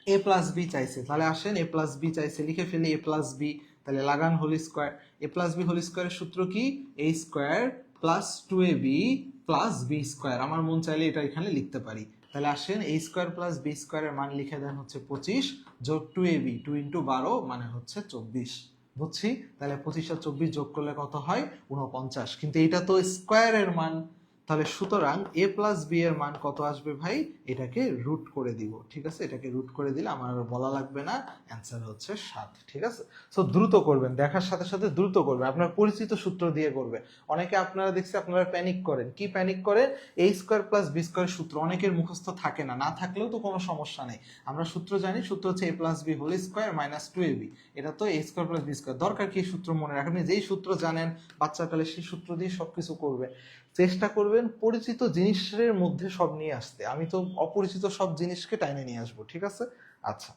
a + b চাইছে, তাহলে আসেন a + b চাইছে, লিখে ফেলি a + b, তাহলে লাগান whole square. a + b whole স্কয়ারের সূত্র কি? a² + 2ab + b²। আমার মন চাইলে এটা এখানে লিখতে পারি। তাহলে আসেন a² + b² এর মান লিখে দেন হচ্ছে 25, যোগ 2ab, 2 × 12 মানে হচ্ছে 24। বুঝছি? তাহলে 25 আর 24 যোগ করলে কত হয়? 49। কিন্তু এটা তো স্কয়ারের মান, তাহলে সুতরাং a প্লাস বি এর মান কত আসবে ভাই, এটাকে রুট করে দিব, ঠিক আছে, এটাকে রুট করে দিলে আমার আর বলা লাগবে না, অ্যান্সার হচ্ছে 7, ঠিক আছে। সো দ্রুত করবেন, দেখার সাথে সাথে দ্রুত করবেন, আপনার পরিচিত সূত্র দিয়ে করবেন। অনেকে আপনারা দেখছি আপনারা প্যানিক করেন, কি প্যানিক করেন, a square plus B square সূত্র অনেকের মুখস্থ থাকে না, না থাকলেও তো কোনো সমস্যা নেই, আমরা সূত্র জানি, সূত্র হচ্ছে a plus B whole square minus 2ab, এটা তো a square plus B square, দরকার কি সূত্র মনে রাখেন, আপনি যেই সূত্র জানেন বাচ্চাকালে সেই সূত্র দিয়ে সবকিছু করবেন। চেষ্টা করবেন পরিচিত জিনিসের মধ্যে সব নিয়ে আসতে, আমি তো অপরিচিত সব জিনিসকে টাইনে নিয়ে আসবো, ঠিক আছে। আচ্ছা,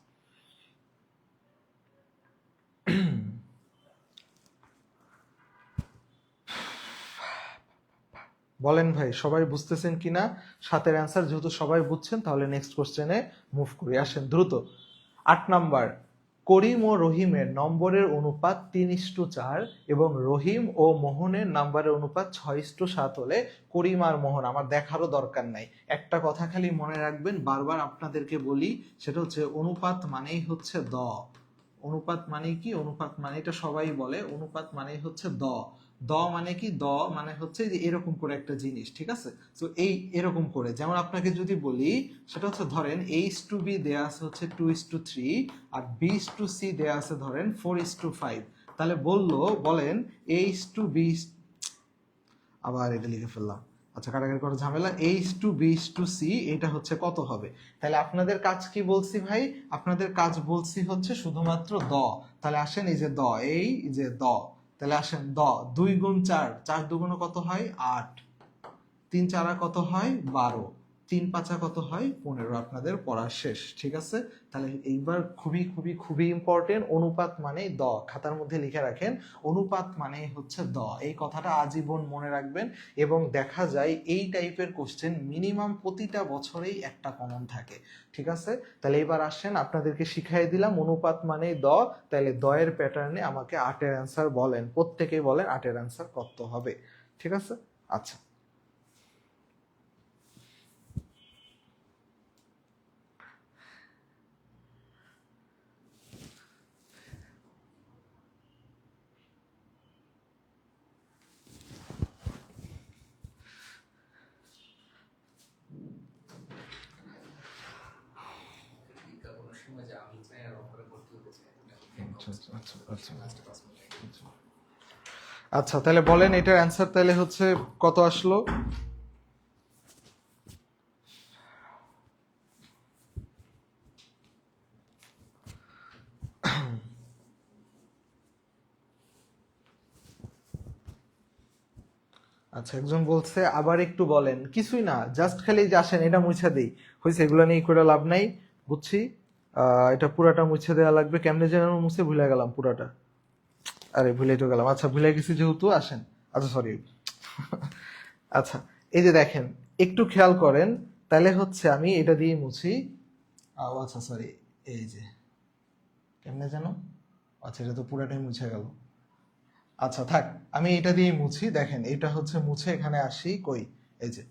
বলেন ভাই সবাই বুঝতেছেন কিনা, 7-এর অ্যান্সার যেহেতু সবাই বুঝছেন তাহলে নেক্সট কোশ্চেনে মুভ করি, আসেন দ্রুত। 8 নাম্বার, করিম ও রহিমের নম্বরের অনুপাত 3:4 এবং রহিম ও মোহনের নম্বরের অনুপাত 6:7 হলে করিম আর মোহন, আমার দেখারও দরকার নাই, একটা কথা খালি মনে রাখবেন, বারবার আপনাদেরকে বলি, সেটা হচ্ছে অনুপাত মানেই হচ্ছে দ, অনুপাত মানে কি, অনুপাত মানে এটা সবাই বলে, অনুপাত মানেই হচ্ছে দ, দ মানে কি, দ মানে হচ্ছে যে এরকম করে একটা জিনিস, ঠিক আছে। তো এই এরকম করে, যেমন আপনাকে যদি বলি, সেটা হচ্ছে ধরেন a:b দেয়া আছে হচ্ছে 2:3 আর b:c দেয়া আছে ধরেন 4:5, তাহলে বলেন a:b, আবার এটা লিখে ফেললাম, আচ্ছা কাটাকাটি করার ঝামেলা, a:b:c এটা হচ্ছে কত হবে, তাহলে আপনাদের কাজ কি বলছি ভাই, আপনাদের কাজ বলছি হচ্ছে শুধুমাত্র দ, তাহলে আসেন এই যে দ, এই যে দ, তাহলে আসেন দ, 2 গুণ 4, 4 দুগুণ কত হয় 8, 3 চারা কত হয় 12, 3 পাঁচা কত হয় 15, আপনাদের পড়া শেষ, ঠিক আছে। তাহলে এইবার খুবই খুবই খুবই ইম্পর্টেন্ট, অনুপাত মানে দ, খাতার মধ্যে লিখে রাখেন, অনুপাত মানে হচ্ছে দ, এই কথাটা আজীবন মনে রাখবেন। এবং দেখা যায় এই টাইপের কোশ্চেন মিনিমাম প্রতিটা বছরেই একটা কমন থাকে, ঠিক আছে। তাহলে এবার আসেন আপনাদেরকে শিখাই দিলাম অনুপাত মানে দ, তাহলে দ এর প্যাটার্নে আমাকে 8-এর অ্যান্সার বলেন, প্রত্যেকেই বলেন 8-এর অ্যান্সার কত হবে, ঠিক আছে। আচ্ছা, আচ্ছা তাহলে বলেন এটার অ্যান্সার তাহলে হচ্ছে কত আসলো, আচ্ছা একজন বলছে আবার একটু বলেন, কিছুই না, জাস্ট খালি যে আসেন এটা মুছে দেই, হয়েছে, এগুলো নিয়ে করে লাভ নাই, বুঝছি। এটা পুরাটা মুছে দেওয়া লাগবে, কেমনে যেন মুছে ভুলে গেলাম পুরাটা, আরে ভুলে তো গেলাম, আচ্ছা ভুলে গেছি যেহেতু, আসেন, আচ্ছা সরি। আচ্ছা, এই যে দেখেন, একটু খেয়াল করেন, তাহলে হচ্ছে আমি এটা দিয়ে মুছি, আচ্ছা সরি, এই যে কেমনে যেন, আচ্ছা এটা তো পুরাটাই মুছে গেল, আচ্ছা থাক, আমি এটা দিয়ে মুছি, দেখেন এটা হচ্ছে মুছে এখানে আসি কই, এই যে,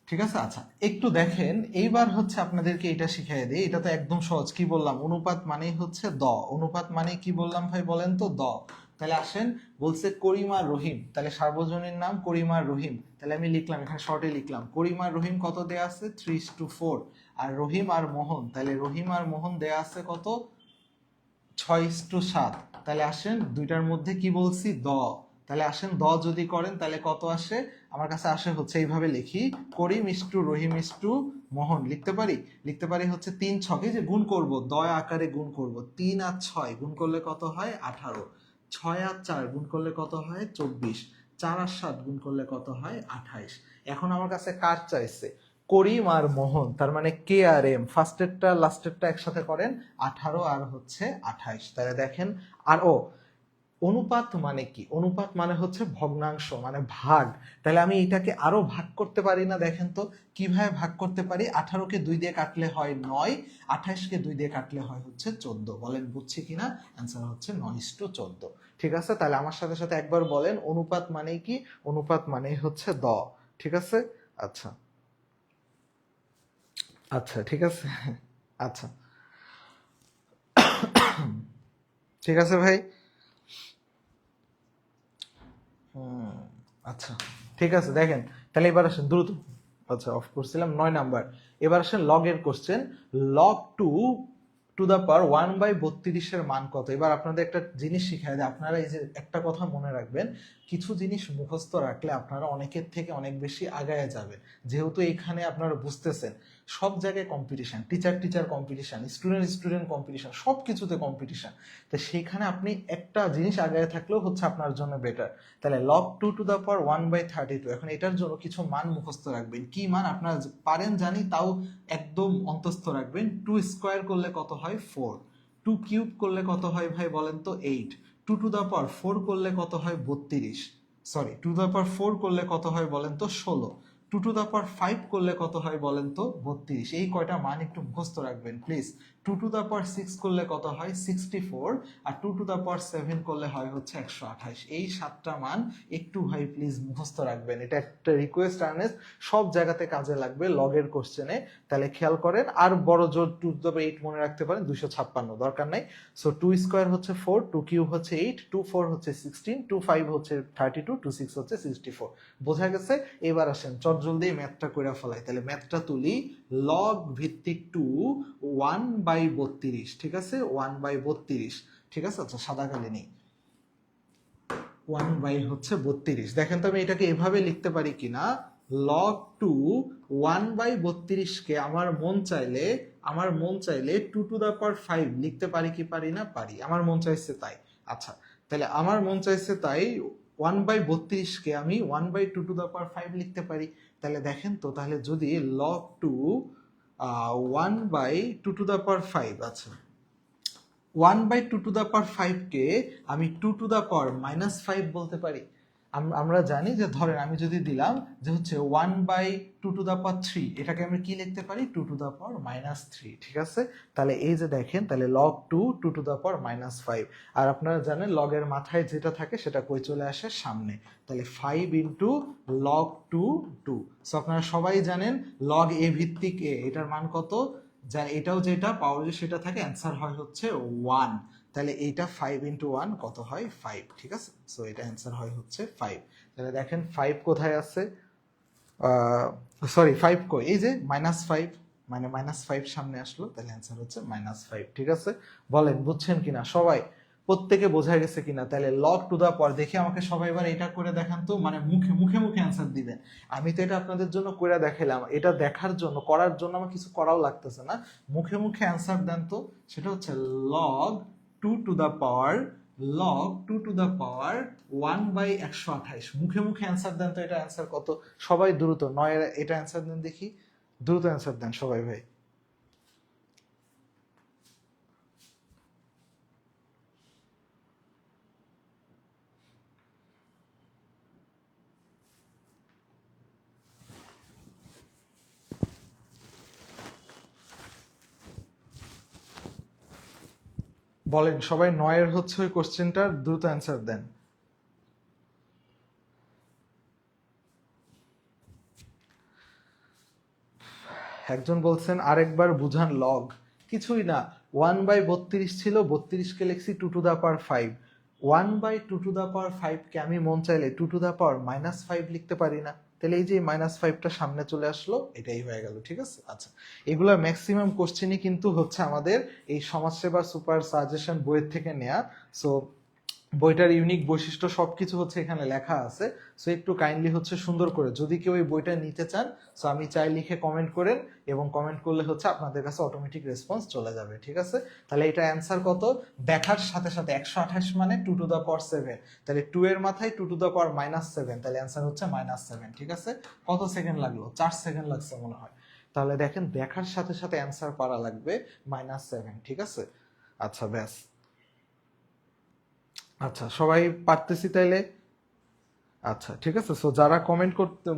ঠিক আছে। আচ্ছা একটু দেখেন, এইবার হচ্ছে আপনাদেরকে এটা শিখিয়ে দিই, এটা তো একদম সহজ, কি বললাম, অনুপাত মানেই হচ্ছে দ, অনুপাত মানে কি বললাম ভাই বলেন তো, দ। তাহলে আসেন, বলছে করিম আর রহিম, তাহলে সার্বজনীন নাম করিম আর রহিম, তাহলে আমি লিখলাম এখানে শর্টে লিখলাম করিম আর রহিম কত দেয়া আছে 3:4, আর রহিম আর মোহন, তাহলে রহিম আর মোহন দেয়া আছে কত 6:7, তাহলে আসেন দুইটার মধ্যে কি বলছি দ, তাহলে আসেন দ যদি করেন তাহলে কত আসে, আমার কাছে আসে হচ্ছে এইভাবে লিখি, করিম ইস্টু রহিম ইস্টু মোহন, লিখতে পারি হচ্ছে 3 ছকে যে গুণ করব, দয় আকারে গুণ করব, 3 আর 6 গুণ করলে কত হয় 18, 6 আর 4 গুণ করলে কত হয় 24, 4 আর 7 গুণ করলে কত হয় 28। এখন আমার কাছে কার চাইছে, করিম আর মোহন, তার মানে কে আর এম, ফার্স্টেরটা লাস্টেরটা একসাথে করেন, 18 আর হচ্ছে 28, তাহলে দেখেন। আর অনুপাত মানে কি, অনুপাত মানে হচ্ছে ভগ্নাংশ মানে ভাগ, তাহলে আমি এটাকে আরো ভাগ করতে পারি না, দেখেন তো কিভাবে ভাগ করতে পারি, 18কে 2 দিয়ে কাটলে হয় 9, 28কে 2 দিয়ে কাটলে হয় হচ্ছে 14, বলেন বুঝছি কিনা, অ্যান্সার হচ্ছে 9:14, ঠিক আছে। তাহলে আমার সাথে সাথে একবার বলেন অনুপাত মানে কি, অনুপাত মানে হচ্ছে দ, ঠিক আছে। আচ্ছা, আচ্ছা ঠিক আছে, আচ্ছা ঠিক আছে ভাই, আচ্ছা ঠিক আছে, দেখেন তাহলে এবার আসেন দ্রুত, আচ্ছা অফ করছিলাম 9 নাম্বার। এবার আসেন লগের কোশ্চেন। লগ টু দা পাওয়ার 1/32 মান কত? এবার আপনাদের একটা জিনিস শিখায় দেয়, আপনারা এই যে একটা কথা মনে রাখবেন, কিছু জিনিস মুখস্থ রাখলে আপনারা অনেকের থেকে অনেক বেশি আগায় যাবে। যেহেতু এখানে আপনারা বুঝতেছেন সব জায়গায় competition, teacher competition, student competition, সব কিছুতে কম্পিটিশন। তো সেইখানে আপনি একটা জিনিস আগায় থাকলেও হচ্ছে আপনার জন্য বেটার। তাহলে লগ 2 টু দা পাওয়ার 1/32, এখন এটার জন্য কিছু মান মুখস্থ রাখবেন। কি মান আপনারা পারেন জানি, তাও একদম অন্তস্থ রাখবেন। 2 স্কোয়ার করলে কত হয়? 4। 2 কিউব করলে কত হয় ভাই বলেন তো? 8। 2 টু দা পাওয়ার 4 করলে কত হয়? 32। সরি, 2 টু দা পাওয়ার 4 করলে কত হয় বলেন তো? 16। 2 টু দা পাওয়ার 5 করলে কত হয় বলেন তো? 32। এই কয়টা মান একটু মুখস্থ রাখবেন প্লিজ। 2 টু দা পাওয়ার 6 করলে কত হয়? 64। আর 2 টু দা পাওয়ার 7 করলে হয় হচ্ছে 128। এই 7টা মান একটু ভাই প্লিজ মুখস্থ রাখবেন, এটা একটা রিকোয়েস্ট আর্নেস্ট, সব জায়গাতে কাজে লাগবে লগের কোশ্চেনে। তাহলে খেয়াল করেন, আর বড় জোর 2 টু দা পাওয়ার 8 মনে রাখতে পারেন, 256, দরকার নাই। সো 2 স্কোয়ার হচ্ছে 4, 2 কিউব হচ্ছে 8, 2 4 হচ্ছে 16, 2 5 হচ্ছে 32, 2 6 হচ্ছে 64। বোঝা গেছে? এবার আসেন চটজলদি ম্যাথটা করে ফেলাই। তাহলে ম্যাথটা তুলি, লগ ভিত্তিক 1/32, ঠিক আছে? 1/32, ঠিক আছে? আচ্ছা সাদা কালি নেই, 1/32। দেখেন তো আমি এটাকে এভাবে লিখতে পারি কিনা। লগ 1/32 কে আমার মন চাইলে 2 টু দা পাওয়ার 5 লিখতে পারি কি পারি না? পারি, আমার মন চাইছে তাই। আচ্ছা, তাহলে আমার মন চাইছে তাই 1/32 কে আমি 1/2 টু দা পাওয়ার 5 লিখতে পারি। তাহলে দেখেন তো, তাহলে যদি লগ 1/2 টু দা পাওয়ার 5, আচ্ছা 1/2 টু দা পাওয়ার 5 কে আমি 2 টু দা পাওয়ার -5 বলতে পারি। আমরা জানি যে ধরেন আমি যদি দিলাম যে হচ্ছে 1/2 টু দা পাওয়ার 3, এটাকে আমি কি লিখতে পারি? 2 টু দা পাওয়ার-3, ঠিক আছে? তাহলে এই যে দেখেন, তাহলে লগ 2 2 টু দা পাওয়ার-5। আর আপনারা জানেন লগের মাথায় যেটা থাকে সেটা কই চলে আসে? সামনে। তাহলে 5 ইন্টু লগ 2 সো আপনারা সবাই জানেন লগ এ ভিত্তিক এ, এটার মান কত? যা এটাও যেটা পাওয়ার সেটা থাকে, অ্যান্সার হয় হচ্ছে 1। তাহলে এইটা 5 ইন্টু 1 কত হয়? 5, ঠিক আছে? সো এটা অ্যান্সার হয় হচ্ছে 5। তাহলে দেখেন 5 কোথায় আছে? সরি 5 কই? এই যে -5, মানে -5 সামনে আসলো, তাহলে অ্যান্সার হচ্ছে -5, ঠিক আছে? বলেন বুঝছেন কিনা সবাই? প্রত্যেকে বোঝা গেছে কিনা? তাহলে লগ টু দা পাওয়ার, দেখি আমাকে সবাই এবার এটা করে দেখান তো, মানে মুখে মুখে অ্যান্সার দিবেন। আমি তো এটা আপনাদের জন্য করে দেখাইলাম, এটা দেখার জন্য, করার জন্য আমার কিছু করাও লাগতেছে না। মুখে মুখে অ্যান্সার দেন তো। সেটা হচ্ছে log 2 to the power, log 2 to the power 1/128। মুখে মুখে অ্যান্সার দেন তো, এটা অ্যান্সার কত? সবাই দ্রুত, নয় এটা অ্যান্সার দেন দেখি, দ্রুত অ্যান্সার দেন সবাই ভাই। বলেন সবাই, নয়ের হচ্ছে ওই কোশ্চেনটার দ্রুত অ্যান্সার দেন। একজন বলছেন আরেকবার বুঝান লগ। কিছুই না, 1/32 ছিল, 32কে লিখছি 2 to the power 5। 1/2 two the পাওয়ার 5 কে আমি মন চাইলে 2 টু দা পাওয়ার-5 লিখতে পারি না? তাহলে এই যে -5টা সামনে চলে আসলো, এটাই হয়ে গেল, ঠিক আছে? আচ্ছা, এগুলা ম্যাক্সিমাম কোশ্চেনই কিন্তু হচ্ছে আমাদের এই সমাজসেবা সুপার সাজেশন বইয়ের থেকে নেয়া। সো বইটার ইউনিক বৈশিষ্ট্য সবকিছু হচ্ছে এখানে লেখা আছে। সো একটু কাইন্ডলি হচ্ছে সুন্দর করে, যদি কেউ এই বইটা নিতে চান, সো আমি চাই লিখে কমেন্ট করেন, এবং কমেন্ট করলে হচ্ছে আপনাদের কাছে অটোমেটিক রেসপন্স চলে যাবে, ঠিক আছে? তাহলে এটা অ্যান্সার কত? দেখার সাথে সাথে 128 মানে 2 টু দা পাওয়ার 7, তাহলে 2 এর মাথায় 2 টু দা পাওয়ার-7, তাহলে অ্যান্সার হচ্ছে -7, ঠিক আছে? কত সেকেন্ড লাগলো? 4 সেকেন্ড লাগছে মনে হয়। তাহলে দেখেন, দেখার সাথে সাথে অ্যান্সার পারা লাগবে -7, ঠিক আছে? আচ্ছা ব্যাস। আচ্ছা সবাই পারতেছি তাইলে? আচ্ছা ঠিক আছে। সো যারা কমেন্ট করতে,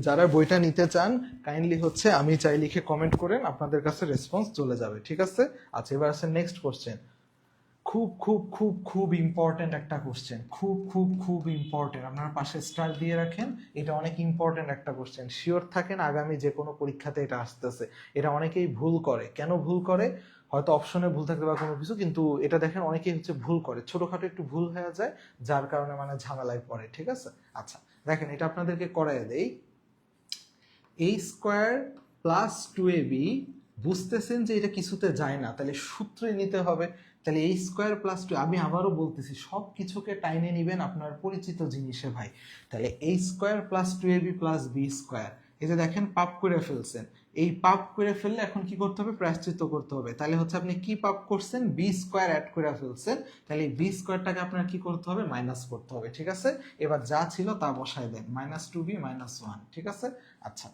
যারা বইটা নিতে চান, কাইন্ডলি হচ্ছে আমি চাই লিখে কমেন্ট করেন, আপনাদের কাছে রেসপন্স চলে যাবে, ঠিক আছে? আচ্ছা এবার আছে নেক্সট কোশ্চেন। খুব খুব খুব খুব ইম্পর্টেন্ট একটা কোশ্চেন, খুব খুব খুব ইম্পর্টেন্ট। আপনারা পাশে স্টার দিয়ে রাখেন, এটা অনেক ইম্পর্টেন্ট একটা কোশ্চেন। শিওর থাকেন আগামী যে কোনো পরীক্ষাতে এটা আসতেছে। এটা অনেকেই ভুল করে। কেন ভুল করে? হয়তো অপশনে ভুল থাকতে পারে কোনো কিছু, কিন্তু এটা দেখেন অনেকেই হচ্ছে ভুল করে, ছোটখাটো একটু ভুল হয়ে যায়, যার কারণে মানে ঝামেলায় পড়ে, ঠিক আছে? আচ্ছা দেখেন, এটা আপনাদেরকে করাই দেই। a স্কোয়ার প্লাস 2ab, বুঝতেছেন যে এটা কিছুতে যায় না, তাহলে সূত্রে নিতে হবে। তাহলে a স্কোয়ার প্লাস 2, আমি আবারও বলতেছি সব কিছুকে টাইনে নেবেন আপনার পরিচিত জিনিসে ভাই। তাহলে a square plus 2ab plus b square, এই যে দেখেন পাপ করে ফেলছেন। এই পাপ করে ফেললে এখন কি করতে হবে? প্রায়শ্চিত্ত করতে হবে। তাহলে হচ্ছে আপনি কি পাপ করছেন? বি স্কোয়ার অ্যাড করে ফেলছেন। তাহলে এই বি স্কোয়ারটাকে আপনার কি করতে হবে? মাইনাস করতে হবে। ঠিক আছে, এবার যা ছিল তা বসায় দেন, -2b -1। ঠিক আছে, আচ্ছা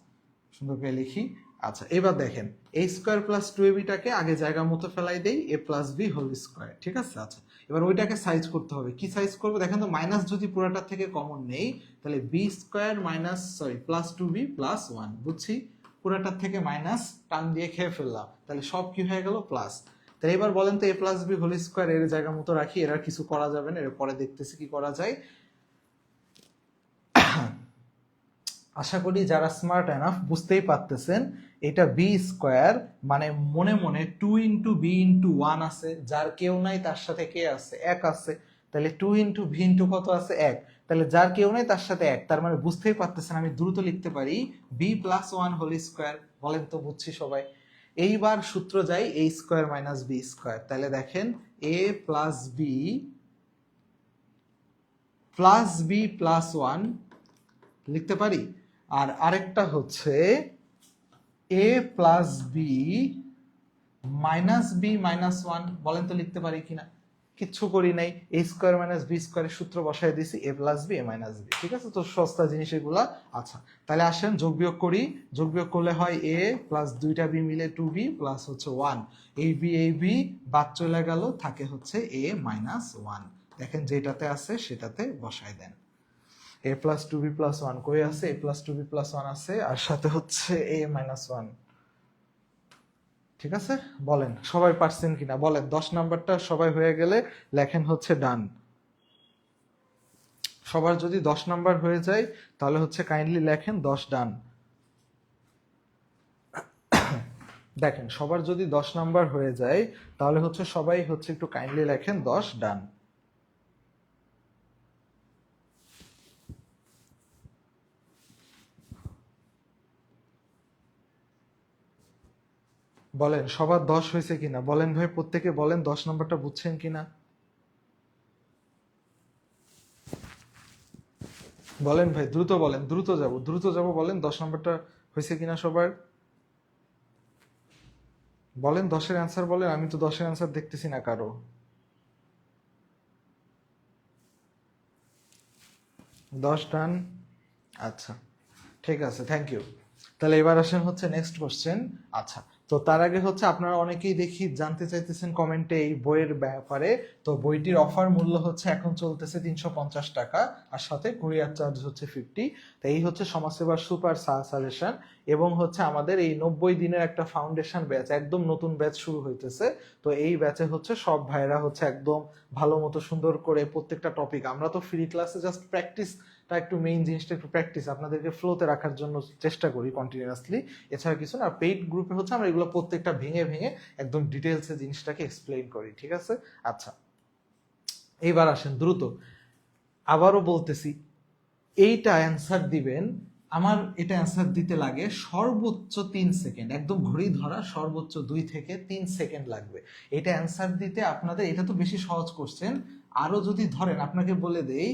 সুন্দর করে লিখি। আচ্ছা এবার দেখেন a স্কোয়ার প্লাস 2abটাকে আগে জায়গা মতো ফেলাই দেই, a plus B whole square. ঠিক আছে, আচ্ছা এবার ওইটাকে সাইজ করতে হবে। কি সাইজ করবো দেখেন তো, মাইনাস যদি পুরাটার থেকে কমন নেই, তাহলে B square plus 2b plus 1, বুঝছি পুরাটার থেকে মাইনাস টান দিয়ে খেয়ে ফেললাম, তাহলে সব কি হয়ে গেল? প্লাস। তাহলে এবার বলেন তো a plus B whole square এর জায়গা মতো রাখি, এর আর কিছু করা যাবে না, এর পরে দেখতেছি কি করা যায়। আশা করি যারা স্মার্ট এনাফ বুঝতেই পারতেছেন, এটা বি স্কোয়ার মানে মনে মনে 2 ইন্টু বি ইন্টু 1 আছে, যার কেউ নাই তার সাথে কে আছে? 1 আছে। তাহলে 2 ইন্টু ভি ইন্টু কত আছে? 1। তাহলে যার কেউ নাই তার সাথে 1, তার মানে বুঝতেই পারতেছেন আমি দ্রুত লিখতে পারি বি প্লাস 1 হোল স্কোয়ার। বলেন তো বুঝছি সবাই? এইবার সূত্র যাই a square minus B square. তাহলে দেখেন a প্লাস বি প্লাস 1 লিখতে পারি, আর আরেকটা হচ্ছে a প্লাস বি মাইনাস 1। বলেন তো লিখতে পারি কিনা? কিচ্ছু করি নাই, a স্কোয়ার মাইনাস বি স্কোয়ারের সূত্র বসাই দিছি, a plus B minus B. ঠিক আছে, তো সস্তা জিনিস এগুলা। আচ্ছা তাহলে আসেন যোগ বিয়োগ করি। যোগ বিয়োগ করলে হয় a প্লাস 2টা বি মিলে 2b প্লাস হচ্ছে 1, এই বি বাদ চলে গেল, থাকে হচ্ছে a মাইনাস 1। দেখেন যেটাতে আছে সেটাতে বসাই দেন। a প্লাস 2b প্লাস 1 কই আছে? a প্লাস 2b প্লাস 1 আছে, আর সাথে হচ্ছে a মাইনাস 1। ঠিক আছে, বলেন সবাই পারছেন কিনা বলেন। 10 নাম্বারটা সবাই হয়ে গেলে লেখেন হচ্ছে ডান। সবার যদি 10 নাম্বার হয়ে যায় তাহলে হচ্ছে কাইন্ডলি লেখেন 10 ডান। দেখেন সবার যদি 10 নাম্বার হয়ে যায় তাহলে হচ্ছে সবাই হচ্ছে একটু কাইন্ডলি লেখেন 10 ডান। বলেন সবার 10 হয়েছে কিনা বলেন ভাই, প্রত্যেকে বলেন 10 নাম্বারটা বুঝছেন কিনা বলেন ভাই, দ্রুত বলেন, দ্রুত যাব বলেন 10 নাম্বারটা হয়েছে কিনা সবার বলেন। 10-এর অ্যান্সার বলেন, আমি তো 10-এর অ্যান্সার দেখতেছি না কারো। 10 ডান, আচ্ছা ঠিক আছে, থ্যাংক ইউ। তাহলে এবার আসেন হচ্ছে নেক্সট কোশ্চেন। আচ্ছা তো তার আগে হচ্ছে আপনারা অনেকেই দেখি জানতে চাইতেছেন কমেন্টে এই বইয়ের ব্যাপারে। তো বইটির অফার মূল্য হচ্ছে এখন চলতেছে 350 টাকা, আর সাথে কুরিয়ার চার্জ হচ্ছে 50। তো এই হচ্ছে সমাজসেবার সুপার সাজেশন, এবং হচ্ছে আমাদের এই 90 দিনের একটা ফাউন্ডেশন ব্যাচ, একদম নতুন ব্যাচ শুরু হইতেছে। তো এই ব্যাচে হচ্ছে সব ভাইরা হচ্ছে একদম ভালো মতো সুন্দর করে প্রত্যেকটা টপিক, আমরা তো ফ্রি ক্লাসে জাস্ট প্র্যাকটিস একটু মেইন জিনিসটা একটু প্র্যাকটিস আপনাদেরকে ফ্লোতে রাখার জন্য চেষ্টা করি কন্টিনিউয়াসলি, এছাড়া কিছু না। পেইড গ্রুপে হচ্ছে আমরা এগুলো প্রত্যেকটা ভেঙে ভেঙে একদম ডিটেলসে জিনিসটাকে এক্সপ্লেইন করি। ঠিক আছে, আচ্ছা এইবার আসেন দ্রুত আবারও বলতেছি, এইটা অ্যান্সার দিবেন, আমার এটা অ্যান্সার দিতে লাগে সর্বোচ্চ 3 সেকেন্ড, একদম ঘড়ি ধরা সর্বোচ্চ 2 থেকে 3 সেকেন্ড লাগবে এটা অ্যান্সার দিতে আপনাদের। এটা তো বেশি সহজ কোশ্চেন, আরো যদি ধরেন আপনাকে বলে দেই,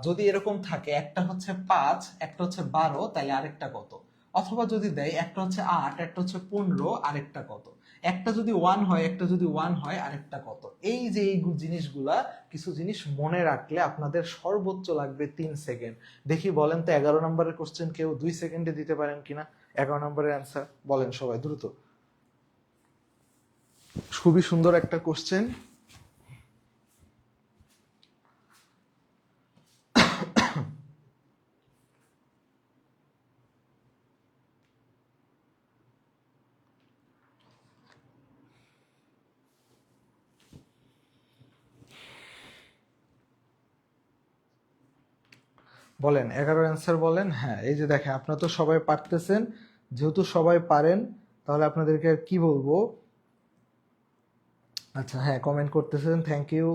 যদি এরকম থাকে একটা হচ্ছে 5, একটা হচ্ছে 12, তাহলে আরেকটা কত? অথবা যদি দেয় একটা হচ্ছে 8, একটা হচ্ছে 15, আরেকটা কত? একটা যদি 1 হয়, একটা যদি 1 হয়, আরেকটা কত? এই যে এই জিনিসগুলা, কিছু জিনিস মনে রাখলে আপনাদের সর্বোচ্চ লাগবে 3 সেকেন্ড। দেখি বলেন তো 11 নম্বরের কোশ্চেন কেউ 2 সেকেন্ডে দিতে পারেন কিনা? 11 নম্বরের অ্যান্সার বলেন সবাই দ্রুত। খুবই সুন্দর একটা কোশ্চেন। বলেন 11 অ্যান্সার বলেন। হ্যাঁ এই যে দেখেন আপনারা তো সবাই পারতেছেন, যেহেতু সবাই পারেন তাহলে আপনাদেরকে আর কি বলবো। আচ্ছা হ্যাঁ কমেন্ট করতেছেন, থ্যাংক ইউ।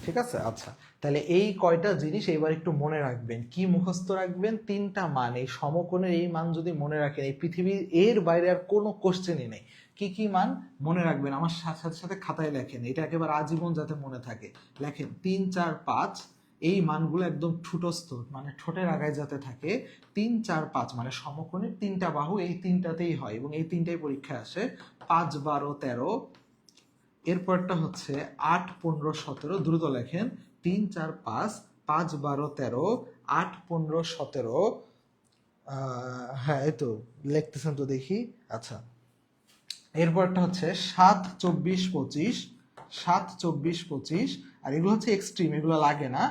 ঠিক আছে, আচ্ছা তাহলে এই কয়টা জিনিস এবার একটু মনে রাখবেন। কি মুখস্থ রাখবেন? 3টা মান। এই সমকোণের এই মান যদি মনে রাখেন, এই পৃথিবীর এর বাইরে আর কোনো কোশ্চেনই নেই। কি কি মান মনে রাখবেন আমার সাথে সাথে খাতায় লেখেন, এটা একেবারে আজীবন যাতে মনে থাকে। লেখেন 3, 4, 5, এই মানগুলো একদম ঠুটস্থ, মানে ঠোঁটের আগায় যাতে থাকে। 3, 4, 5 মানে সমকোণের 3টা বাহু, এই 3টাতেই হয় এবং এই 3টাই পরীক্ষায় আসে। 5, 12, 13, এরপরটা হচ্ছে 8, 15, 17, দ্রুত লেখেন। 3, 4, 5, 5, 12, 13, 8, 15, 17, হ্যাঁ এই তো লিখতেছেন তো দেখি। আচ্ছা, এরপরটা হচ্ছে 7, 24, 25, 7, 24, 25, আর এগুলো হচ্ছে এক্সট্রিম, এগুলো লাগে না।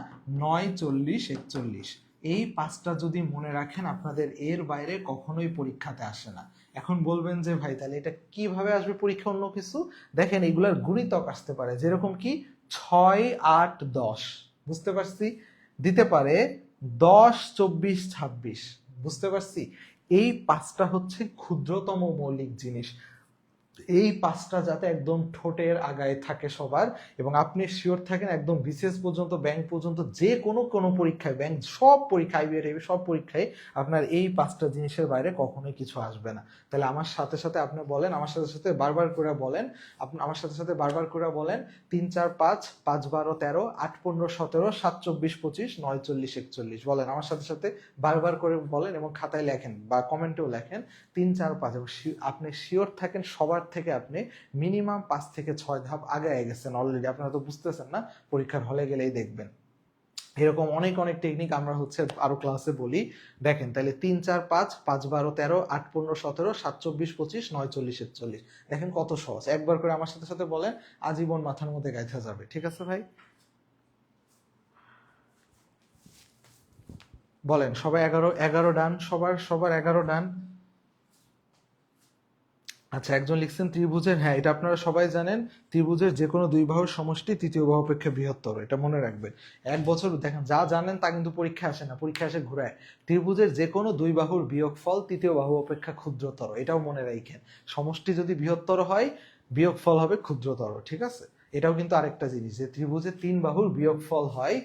9, 40, 41, এই 5টা যদি মনে রাখেন আপনাদের এর বাইরে কখনোই পরীক্ষাতে আসে না। এখন বলবেন যে ভাই তাহলে এটা কিভাবে আসবে পরীক্ষা? অন্য কিছু দেখেন, এগুলার গুণিতক আসতে পারে, যেরকম কি 6, 8, 10, বুঝতে পারছি। দিতে পারে 10, 24, 26, বুঝতে পারছি। এই 5টা হচ্ছে ক্ষুদ্রতম মৌলিক জিনিস। এই 5টা যাতে একদম ঠোঁটের আগায় থাকে সবার, এবং আপনি শিওর থাকেন একদম বিসিএস পর্যন্ত, ব্যাংক পর্যন্ত, যে কোনো পরীক্ষায়, ব্যাংক সব পরীক্ষা, আইবিএ সব পরীক্ষায় আপনার এই 5টা জিনিসের বাইরে কখনোই কিছু আসবে না। তাহলে আমার সাথে সাথে আপনি বলেন, আমার সাথে সাথে বারবার করে বলেন, আপনি আমার সাথে সাথে বারবার করে বলেন। 3, 4, 5, 5, 12, 13, 8, 15, 17, 7, 24, 25, 9, 40, 41, বলেন আমার সাথে সাথে বারবার করে বলেন এবং খাতায় লেখেন বা কমেন্টেও লেখেন 3, 4, 5, এবং আপনি শিওর থাকেন সবার থেকে আপনি মিনিমাম 5 থেকে 6 ধাপ আগে গেছেন অলরেডি। আপনারা তো বুঝতেছেন না, পরীক্ষার হলে গেলেই দেখবেন। এরকম অনেক অনেক টেকনিক আমরা হচ্ছে আরো ক্লাসে বলি। দেখেন তাহলে 3, 4, 5, 5, 12, 13, 8, 15, 17, 7, 24, 25, 9, 40, 41, দেখেন কত সহজ। একবার করে আমার সাথে সাথে বলেন, আজীবন মাথার মধ্যে গাইথা যাবে। ঠিক আছে ভাই, বলেন সবাই 11 ডান, সবার 11 ডান। আচ্ছা, একজন লিখছেন ত্রিভুজের, হ্যাঁ এটা আপনারা সবাই জানেন, ত্রিভুজের যে কোনো দুই বাহুর সমষ্টি তৃতীয় বাহু অপেক্ষা বৃহত্তর, এটা মনে রাখবেন। এক বছর দেখেন যা জানেন তা কিন্তু পরীক্ষা আসে না, পরীক্ষা আসে ঘুরায়। ত্রিভুজের যে কোনো দুই বাহুর বিয়োগফল তৃতীয় বাহু অপেক্ষা ক্ষুদ্রতর, এটাও মনে রাখেন। সমষ্টি যদি বৃহত্তর হয়, বিয়োগফল হবে ক্ষুদ্রতর। ঠিক আছে, এটাও কিন্তু আরেকটা জিনিস যে ত্রিভুজের 3 বাহুর বিয়োগফল হয়,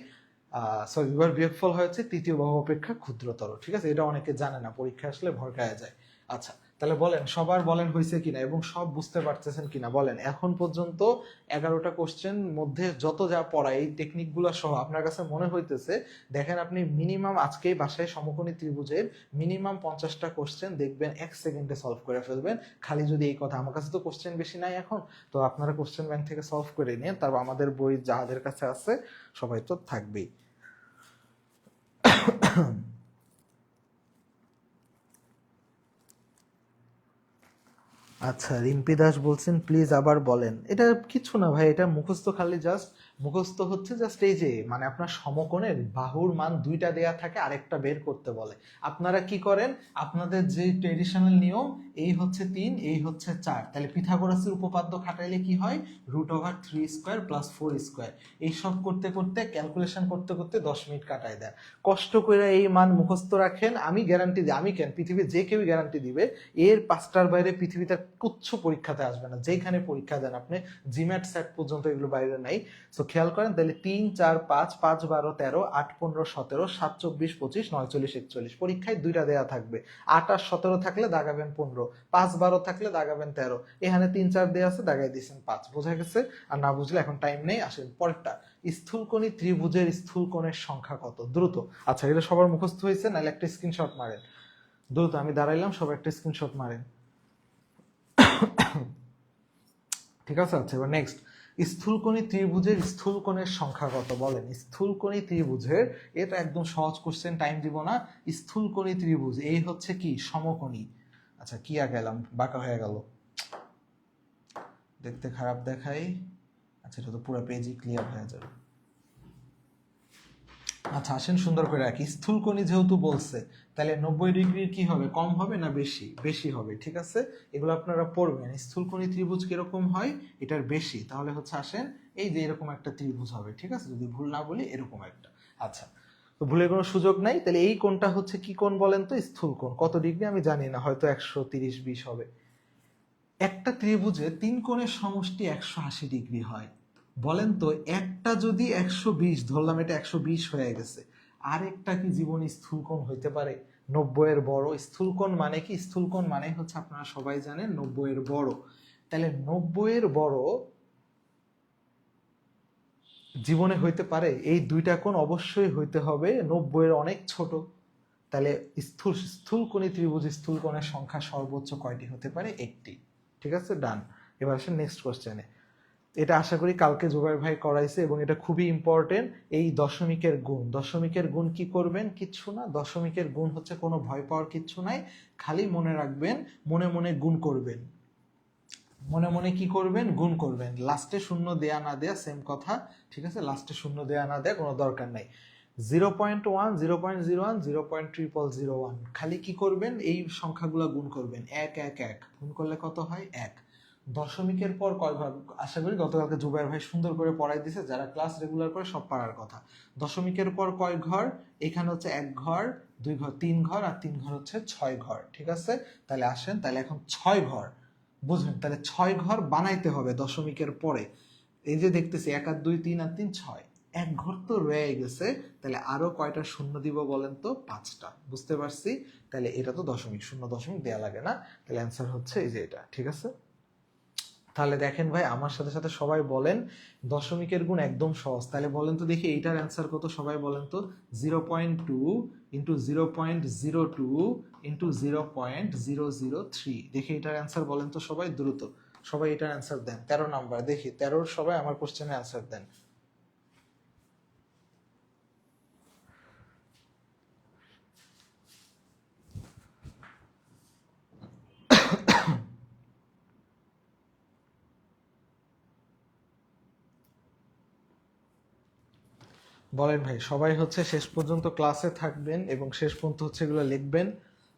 সরি বিয়োগফল হচ্ছে তৃতীয় বাহু অপেক্ষা ক্ষুদ্রতর। ঠিক আছে, এটা অনেকে জানে না, পরীক্ষা আসলে ভরকায় যায়। আচ্ছা, তাহলে বলেন সবার বলেন হয়েছে কিনা এবং সব বুঝতে পারতেছেন কিনা বলেন। এখন পর্যন্ত 11টা কোশ্চেন মধ্যে যত যা পড়া, এই টেকনিকগুলো সহ আপনার কাছে মনে হইতেছে, দেখেন আপনি মিনিমাম আজকেই বাসায় সমকোণী ত্রিভুজের মিনিমাম 50টা কোশ্চেন দেখবেন 1 সেকেন্ডে সলভ করে ফেলবেন। খালি যদি এই কথা, আমার কাছে তো কোশ্চেন বেশি নাই এখন, তো আপনারা কোশ্চেন ব্যাংক থেকে সলভ করে নিন, তারপর আমাদের বই যাদের কাছে আছে সবাই তো থাকবেই। আচ্ছা, রিম্পি দাস বলছেন প্লিজ আবার বলেন। এটা কিছু না ভাই, এটা মুখস্থ, খালি জাস্ট মুখস্থ হচ্ছে জাস্ট এই যে মানে আপনার সমকোণের বাহুর মান 2টা দেয়া থাকে, আরেকটা বের করতে বলে। আপনারা কি করেন, আপনাদের যে ট্রেডিশনাল নিয়ম, এই হচ্ছে 3, এই হচ্ছে 4, তাহলে পিথাগোরাসের উপপাদ্য খাটাইলে কি হয়, √3² + 4², এইসব করতে করতে ক্যালকুলেশন করতে করতে 10 মিনিট কাটায় দেয়। কষ্ট করে এই মান মুখস্থ রাখেন, আমি গ্যারান্টি দিই, আমি কেন, পৃথিবীর যে কেউ গ্যারান্টি দিবে এর 5টার বাইরে পৃথিবীতে কুচ্ছ পরীক্ষাতে আসবে না। যেখানে পরীক্ষা দেন আপনি, জিম্যাট সেট পর্যন্ত এগুলো বাইরে নাই। সো খেয়াল করেন তাহলে 3, 4, 5, 5, 12, 13, 8, 15, 17, 7, 24, 25, 9, 40, 41, পরীক্ষায় 2টা দেয়া থাকবে। 8 আর 17 থাকলে দাগাবেন 15, 5, 12 থাকলে দাগাবেন 13, এখানে 3, 4 দেয়া আছে, দাগাই দিয়েছেন 5। বোঝা গেছে? আর না বুঝলে এখন টাইম নেই, আসেন পরেরটা। স্থূলকোণী ত্রিভুজের স্থূলকোণের সংখ্যা কত? দ্রুত। আচ্ছা, এটা সবার মুখস্থ হয়েছে, নাহলে একটা স্ক্রিনশট মারেন দ্রুত, আমি দাঁড়াইলাম, সবাই একটা স্ক্রিনশট মারেন। ঠিক আছে, আচ্ছা এবার নেক্সট, স্থূলকোণী ত্রিভুজের স্থূলকোণের সংখ্যা কত বলেন। স্থূলকোণী ত্রিভুজের, এটা একদম সহজ কোশ্চেন, টাইম দিব না। স্থূলকোণী ত্রিভুজ এই হচ্ছে কি সমকোণী। আচ্ছা কি গেলাম, বাঁকা হয়ে গেল, দেখতে খারাপ দেখাই। আচ্ছা, এটা তো পুরো পেজই ক্লিয়ার হয়ে যাবে। আচ্ছা আসেন সুন্দর করে রাখি, স্থূলকোণী যেহেতু বলছে, তাহলে 90 ডিগ্রির কি হবে, কম হবে না বেশি? বেশি হবে। ঠিক আছে, এগুলো আপনারা পড়বেন। স্থূলকোণী ত্রিভুজ কিরকম হয়, এটার বেশি, তাহলে হচ্ছে আসেন এই যে এরকম একটা ত্রিভুজ হবে। ঠিক আছে, যদি ভুল না বলি এরকম একটা। আচ্ছা, তো ভুলের কোনো সুযোগ নাই। তাহলে এই কোণটা হচ্ছে কি কোণ বলেন তো, স্থূলকোণ। কত ডিগ্রি আমি জানি না, হয়তো 130, 20 হবে। একটা ত্রিভুজে 3 কোণের সমষ্টি 180 ডিগ্রি হয়। বলেন তো একটা যদি 120, ধরলাম এটা 120 হয়ে গেছে, আরেকটা কি জীবন স্থূলকোণ হইতে পারে? 90-এর বড় স্থূলকোণ মানে কি? স্থূলকোণ মানে হচ্ছে আপনারা সবাই জানেন 90-এর বড়। তাহলে 90-এর বড় জীবনে হইতে পারে? এই দুইটা কোণ অবশ্যই হইতে হবে 90-এর অনেক ছোট। তাহলে স্থূলকোণী ত্রিভুজ স্থূলকোণের সংখ্যা সর্বোচ্চ কয়টি হতে পারে? একটি। ঠিক আছে, ডান। এবার আসেন নেক্সট কোশ্চেনে। এটা আশা করি কালকে জুবাইর ভাই করাইছে এবং এটা খুবই ইম্পর্টেন্ট। এই দশমিকের গুণ, দশমিকের গুণ কি করবেন? কিচ্ছু না, দশমিকের গুণ হচ্ছে কোনো ভয় পাওয়ার কিচ্ছু নাই, খালি মনে রাখবেন মনে মনে গুণ করবেন। মনে মনে কি করবেন? গুণ করবেন। লাস্টে শূন্য দেয়া না দেয়া সেম কথা, ঠিক আছে? লাস্টে শূন্য দেয়া না দেয়া কোনো দরকার নাই। 0.1, 0.01, 0.0001, খালি কি করবেন? এই সংখ্যাগুলো গুণ করবেন। 1 1 1 গুণ করলে কত হয়? 1। দশমিকের পর কয় ঘর? আশা করি গতকালকে জুবাইর ভাই সুন্দর করে পড়াই দিছে, যারা ক্লাস রেগুলার করে সব পারার কথা। দশমিকের পর কয় ঘর? এখানে হচ্ছে 1 ঘর, 2 ঘর, 3 ঘর, আর 3 ঘর হচ্ছে 6 ঘর। ঠিক আছে, তাহলে আসেন, তাহলে এখন 6 ঘর বুঝলেন? তাহলে 6 ঘর বানাইতে হবে দশমিকের পরে। এই যে দেখতেছি 1 আর 2, 3 আর 3, 6, এক ঘর তো রয়ে গেছে। তাহলে আরো কয়টা শূন্য দিব বলেন তো? 5টা। বুঝতে পারছি? তাহলে এটা তো দশমিক, শূন্য দশমিক দেয়া লাগে না। তাহলে অ্যান্সার হচ্ছে এই যে এটা। ঠিক আছে, তাহলে দেখেন ভাই আমার সাথে সাথে সবাই বলেন দশমিকের গুণ একদম সহজ। তাহলে বলেন তো দেখি এইটার অ্যান্সার কত? সবাই বলেন তো। 0.2 ইন্টু 0.02 ইন্টু 0.003। দেখি এটার অ্যান্সার বলেন তো সবাই, দ্রুত সবাই এটার অ্যান্সার দেন। 13 নাম্বার, দেখি 13 সবাই আমার কোশ্চেনে অ্যান্সার দেন। বলেন ভাই, সবাই হচ্ছে শেষ পর্যন্ত ক্লাসে থাকবেন এবং শেষ পর্যন্ত হচ্ছে এগুলো লিখবেন।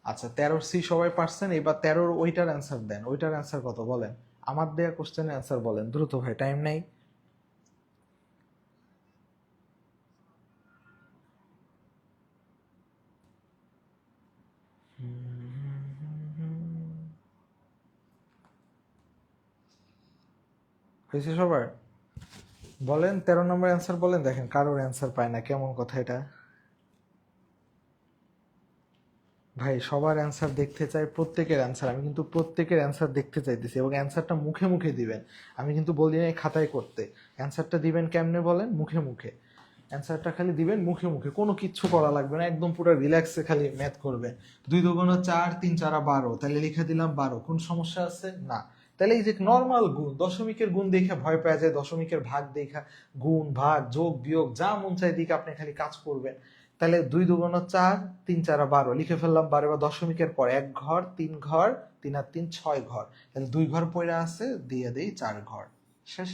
আচ্ছা, 13C সবাই পারছেন। এবার 13 ওইটার অ্যান্সার দেন। ওইটার অ্যান্সার কত বলেন? আমার দেয়া কোশ্চেনের অ্যান্সার বলেন দ্রুত ভাই, টাইম নেই। হয়েছে সবার? বলেন 13 নম্বর অ্যান্সার বলেন। দেখেন কারোর অ্যান্সার পায় না, কেমন কথা এটা? ভাই সবার অ্যান্সার দেখতে চাই, প্রত্যেকের অ্যান্সার। আমি কিন্তু প্রত্যেকের অ্যান্সার দেখতে চাইতেছি এবং অ্যান্সারটা মুখে মুখে দিবেন। আমি কিন্তু বলি নাই খাতায় করতে। অ্যান্সারটা দিবেন কেমনে বলেন? মুখে মুখে। অ্যান্সারটা খালি দিবেন মুখে মুখে, কোনো কিচ্ছু করা লাগবে না, একদম পুরো রিল্যাক্সে খালি ম্যাথ করবেন। 2 2 4, 3 4 12, তাহলে লিখে দিলাম 12। কোন সমস্যা আছে? না। তাহলে এই যে নর্মাল গুণ, দশমিকের গুণ দেখে ভয় পাওয়া যায়, দশমিকের ভাগ দেখা গুণ ভাগ যোগ বিয়োগ যা মন চাই দিকে আপনি খালি কাজ করবেন। তাহলে 2 2 4, 3 4 12 লিখে ফেললাম 12। এবার দশমিকের পর 1 ঘর, 3 ঘর, 3 আর 3 6 ঘর, তাহলে 2 ঘর পড়ে আছে, দিয়ে দেই 4 ঘর। শেষ।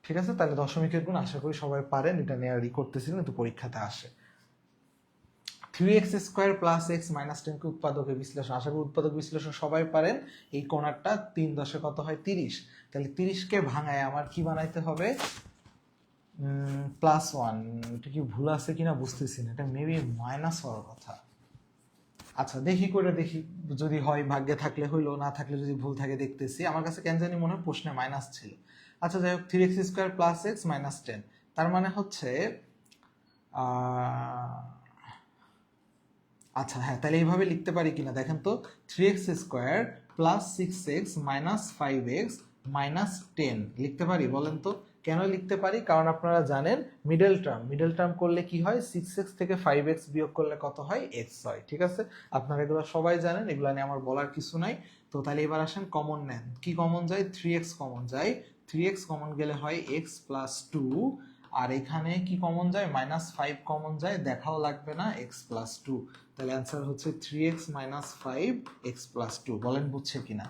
ঠিক আছে, তাহলে দশমিকের গুণ আশা করি সবাই পারেন। এটা নিয়ে করতেছিলেন, কিন্তু পরীক্ষাতে আসে। 3x² + x - 10 কে উৎপাদকের বিশ্লেষণ, আশা করি উৎপাদক বিশ্লেষণ সবাই পারেন। এই কোণারটা 3 10 কত হয়? 30। তাহলে 30 কে ভাঙায় আমার কি বানাইতে হবে? +1। এটা কি ভুল আছে কিনা বুঝতেছি না, এটা মেবি মাইনাস হওয়ার কথা। আচ্ছা দেখি করে দেখি, যদি হয় ভাগ্যে থাকলে হইলো, না থাকলে যদি ভুল থাকে দেখতেছি। আমার কাছে কেন জানি মনে হয় প্রশ্নে মাইনাস ছিল। আচ্ছা যাই হোক, 3x² + x - 10, তার মানে হচ্ছে আচ্ছা হ্যাঁ, তাহলে এইভাবে লিখতে পারি কিনা দেখেন তো। 3x² + 6x - 5x - 10 লিখতে পারি? বলেন তো কেন লিখতে পারি? কারণ আপনারা জানেন মিডল টার্ম করলে কি হয়? 6x থেকে 5x বিয়োগ করলে কত হয়? x হয়। ঠিক আছে, আপনারা এগুলো সবাই জানেন, এগুলো নিয়ে আমার বলার কিছু নাই। তো তাহলে এবার আসেন কমন নেন। কি কমন যায়? 3x কমন যায়। 3x কমন গেলে হয় x + 2, আর এখানে কি কমন যায়? -5 কমন যায়, দেখাও লাগবে না, x + 2। তাহলে অ্যান্সার হচ্ছে 3x - 5 x + 2। বলেন বুঝছে কিনা?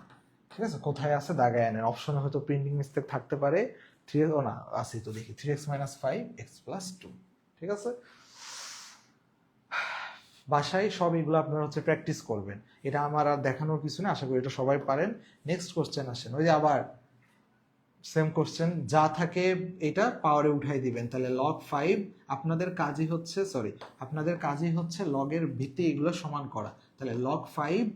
ঠিক আছে, কোথায় আছে দাগায় আনেন, অপশনে হয়তো প্রিন্টিং মিস্টেক থাকতে পারে। 3 ও না আছে তো, দেখি 3x - 5 x + 2। ঠিক আছে, বাসায় সব এগুলো আপনারা হচ্ছে প্র্যাকটিস করবেন। এটা আমার আর দেখানোর কিছু না, আশা করি এটা সবাই পারেন। নেক্সট কোশ্চেন আসেন। ওই যে আবার সেম কোশ্চেন, যা থাকে এটা পাওয়ারে উঠাই দিবেন। তাহলে log 5, আপনাদের কাজই হচ্ছে লগের ভিত্তি এগুলো সমান করা। তাহলে log 5,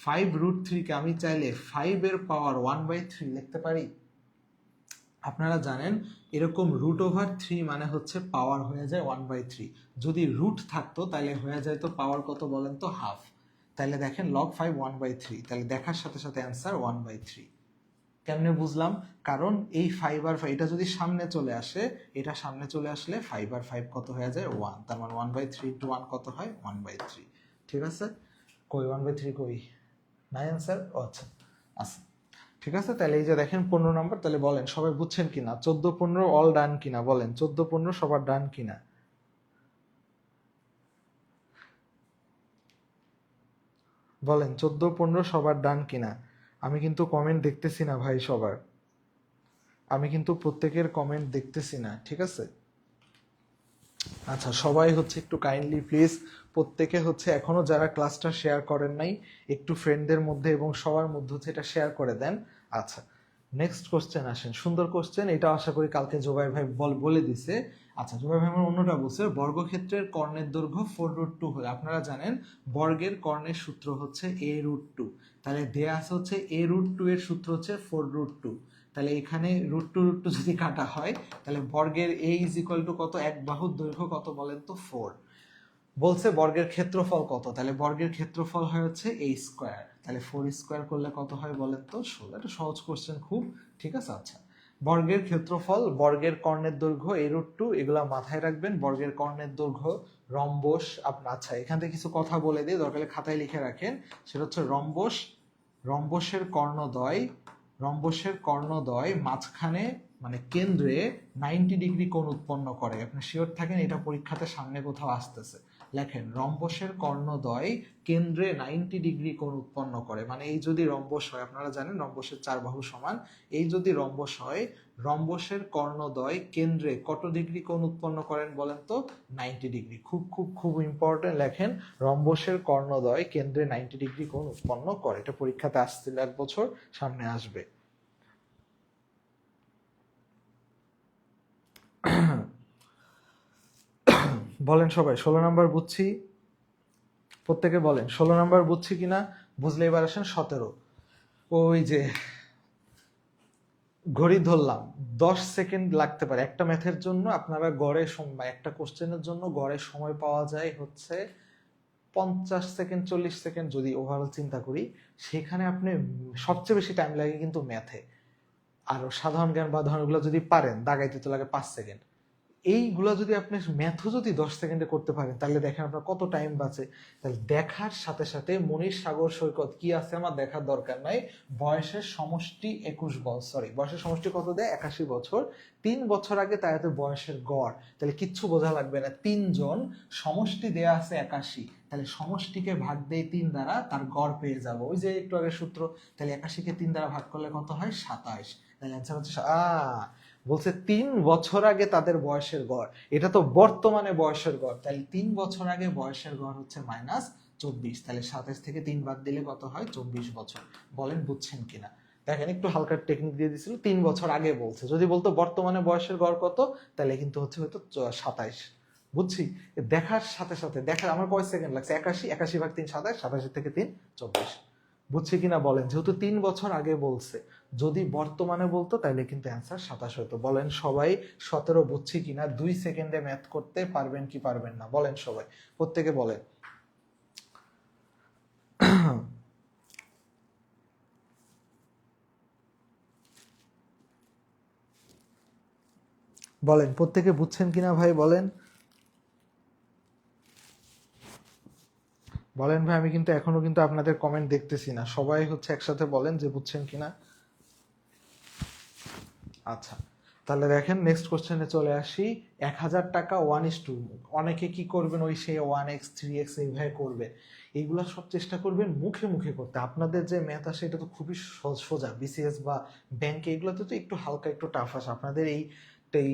5√3 কে আমি চাইলে 5 এর পাওয়ার 1/3 লিখতে পারি। আপনারা জানেন এরকম √3 মানে হচ্ছে পাওয়ার হয়ে যায় 1/3। যদি রুট থাকতো তাহলে হয়ে যায় তো পাওয়ার কত বলেন তো হাফ। তাহলে দেখেন log 5 1/3, তাহলে দেখার সাথে সাথে অ্যান্সার 1/3। কেমনে বুঝলাম? কারণ এই 5/5 এটা যদি সামনে চলে আসে, এটা সামনে চলে আসলে 5/5 কত হয়ে যায় 1, তার মানে 1/3 × 1 কত হয় 1/3। ঠিক আছে, কই 1/3 কই নাই অ্যান্সার, ও আচ্ছা আচ্ছা ঠিক আছে। তাহলে এই যে দেখেন 15 নম্বর, তাহলে বলেন সবাই বুঝছেন কিনা? 14-15 অল ডান কিনা বলেন, 14-15 সবার ডান কিনা বলেন, 14-15 সবার ডান কিনা? আমি কিন্তু কমেন্ট দেখতেছি না ভাই সবার, আমি কিন্তু প্রত্যেকের কমেন্ট দেখতেছি না, ঠিক আছে? আচ্ছা সবাই হচ্ছে একটু কাইন্ডলি প্লিজ প্রত্যেকে হচ্ছে এখনো যারা ক্লাসটা শেয়ার করেন নাই একটু ফ্রেন্ডদের মধ্যে এবং সবার মধ্যে হচ্ছে এটা শেয়ার করে দেন। আচ্ছা নেক্সট কোশ্চেন আসেন, সুন্দর কোশ্চেন, এটা আশা করি কালকে জোবাই ভাই বলে দিছে। আচ্ছা জোবাই ভাই আমার অন্যটা বলছে, বর্গক্ষেত্রের কর্ণের দৈর্ঘ্য 4√2 হলে, আপনারা জানেন বর্গের কর্ণের সূত্র হচ্ছে a√2, তাহলে দেয়া আছে হচ্ছে a√2 এর সূত্র হচ্ছে 4√2, তাহলে এখানে √2 যদি কাটা হয় তাহলে বর্গের a = কত, এক বাহুর দৈর্ঘ্য কত বলেন তো 4। বলছে বর্গের ক্ষেত্রফল কত, তাহলে বর্গের ক্ষেত্রফল হয় হচ্ছে a², তাহলে 4² করলে কত হয় বলেন তো 16। এটা সহজ কোশ্চেন খুব, ঠিক আছে। আচ্ছা বর্গের ক্ষেত্রফল, বর্গের কর্ণের দৈর্ঘ্য a√2, এগুলা মাথায় রাখবেন। বর্গের কর্ণের দৈর্ঘ্য রম্বস, আপনার আচ্ছা এখান থেকে কিছু কথা বলে দিই, দরকার হলে খাতায় লিখে রাখেন, সেটা হচ্ছে রম্বস, রম্বসের কর্ণদ্বয়, রম্বসের কর্ণদ্বয় মাঝখানে মানে কেন্দ্রে 90 ডিগ্রি কোণ উৎপন্ন করে। আপনি শিওর থাকেন এটা পরীক্ষাতে সামনে কোথাও আসতেছে, লেখেন রম্বসের কর্ণদ্বয় কেন্দ্রে 90 ডিগ্রি কোণ উৎপন্ন করে। মানে এই যদি রম্বস হয়, আপনারা জানেন রম্বসের 4 বাহু সমান, এই যদি রম্বস হয়, রম্বসের কর্ণদ্বয় কেন্দ্রে কত ডিগ্রি কোণ উৎপন্ন করেন বলেন তো 90 ডিগ্রি। খুব খুব খুব ইম্পর্টেন্ট, লেখেন রম্বসের কর্ণদ্বয় কেন্দ্রে 90 ডিগ্রি কোণ উৎপন্ন করে। এটা পরীক্ষাতে আসছিল এক বছর, সামনে আসবে। বলেন সবাই 16 নাম্বার বুঝছি, প্রত্যেকে বলেন 16 নাম্বার বুঝছি কিনা, বুঝলে এবার আসেন 17। ওই যে ঘড়ি ধরলাম 10 সেকেন্ড লাগতে পারে একটা ম্যাথের জন্য, আপনারা গড়ে সময় একটা কোশ্চেনের জন্য গড়ে সময় পাওয়া যায় হচ্ছে 50 সেকেন্ড 40 সেকেন্ড যদি ওভারঅল চিন্তা করি, সেখানে আপনি সবচেয়ে বেশি টাইম লাগে কিন্তু ম্যাথে। আর সাধারণ জ্ঞান বা ধারণাগুলো যদি পারেন দাগাইতে তো লাগে 5 সেকেন্ড। এইগুলো যদি আপনি ম্যাথও যদি 10 সেকেন্ডে করতে পারেন তাহলে দেখেন আপনার কত টাইম বাঁচে। তাহলে দেখার সাথে সাথে মনির সাগর সৈকত কি আছে আমার দেখার দরকার নাই, বয়সের সমষ্টি 21 বছর, সরি বয়সের সমষ্টি কত দেয় 81 বছর, 3 বছর আগে তাই এত বয়সের গড়, তাহলে কিচ্ছু বোঝা লাগবে না, 3 জন সমষ্টি দেয়া আছে 81, তাহলে সমষ্টিকে ভাগ দেয় 3 দ্বারা, তার গড় পেয়ে যাব, ওই যে একটু আগে সূত্র। তাহলে 81-কে 3 দ্বারা ভাগ করলে কত হয় 27, তাহলে অ্যান্সার হচ্ছে বলছে 3 বছর আগে তাদের বয়সের গড়, এটা তো বর্তমানে বয়সের গড়, তাহলে 3 বছর আগে বয়সের গড় হচ্ছে -24, তাহলে 27 থেকে 3 বাদ দিলে কত হয় 24 বছর। বলেন বুঝছেন কিনা? দেখেন একটু হালকা টেকনিক দিয়ে দিছিল, 3 বছর আগে বলছে, যদি বলতো বর্তমানে বয়সের গড় কত তাহলে কিন্তু হচ্ছে হয়তো 27। বুঝছি, দেখার সাথে সাথে দেখা আমার কয় সেকেন্ড লাগছে, 81, 81 ভাগ 3 27, 27 থেকে 3 24। বুঝছি কিনা বলেন, যেহেতু 3 বছর আগে বলছে, যদি বর্তমানে বলতো তাহলে কিন্তু অ্যান্সার 27 হতো। বলেন সবাই 17 বুঝছি কিনা, 2 সেকেন্ডে ম্যাথ করতে পারবেন কি পারবেন না বলেন সবাই, প্রত্যেকে বলেন। বলেন প্রত্যেকে বুঝছেন কিনা ভাই বলেন, বলেন ভাই, আমি কিন্তু এখনো কিন্তু আপনাদের কমেন্ট দেখতেছি না, সবাই হচ্ছে একসাথে বলেন যে বুঝছেন কিনা। আচ্ছা তাহলে দেখেন নেক্সট কোশ্চেনে চলে আসি। 1000 টাকা 1:2, অনেকে কি করবেন ওই সেই 1x 3x এইভাবে করবেন, এইগুলা সব চেষ্টা করবেন মুখে মুখে করতে। আপনাদের যে ম্যাথ আসে এটা তো খুবই সোজা, বিসিএস বা ব্যাংকে এগুলোতে তো একটু হালকা একটু টাফ আসে, আপনাদের এই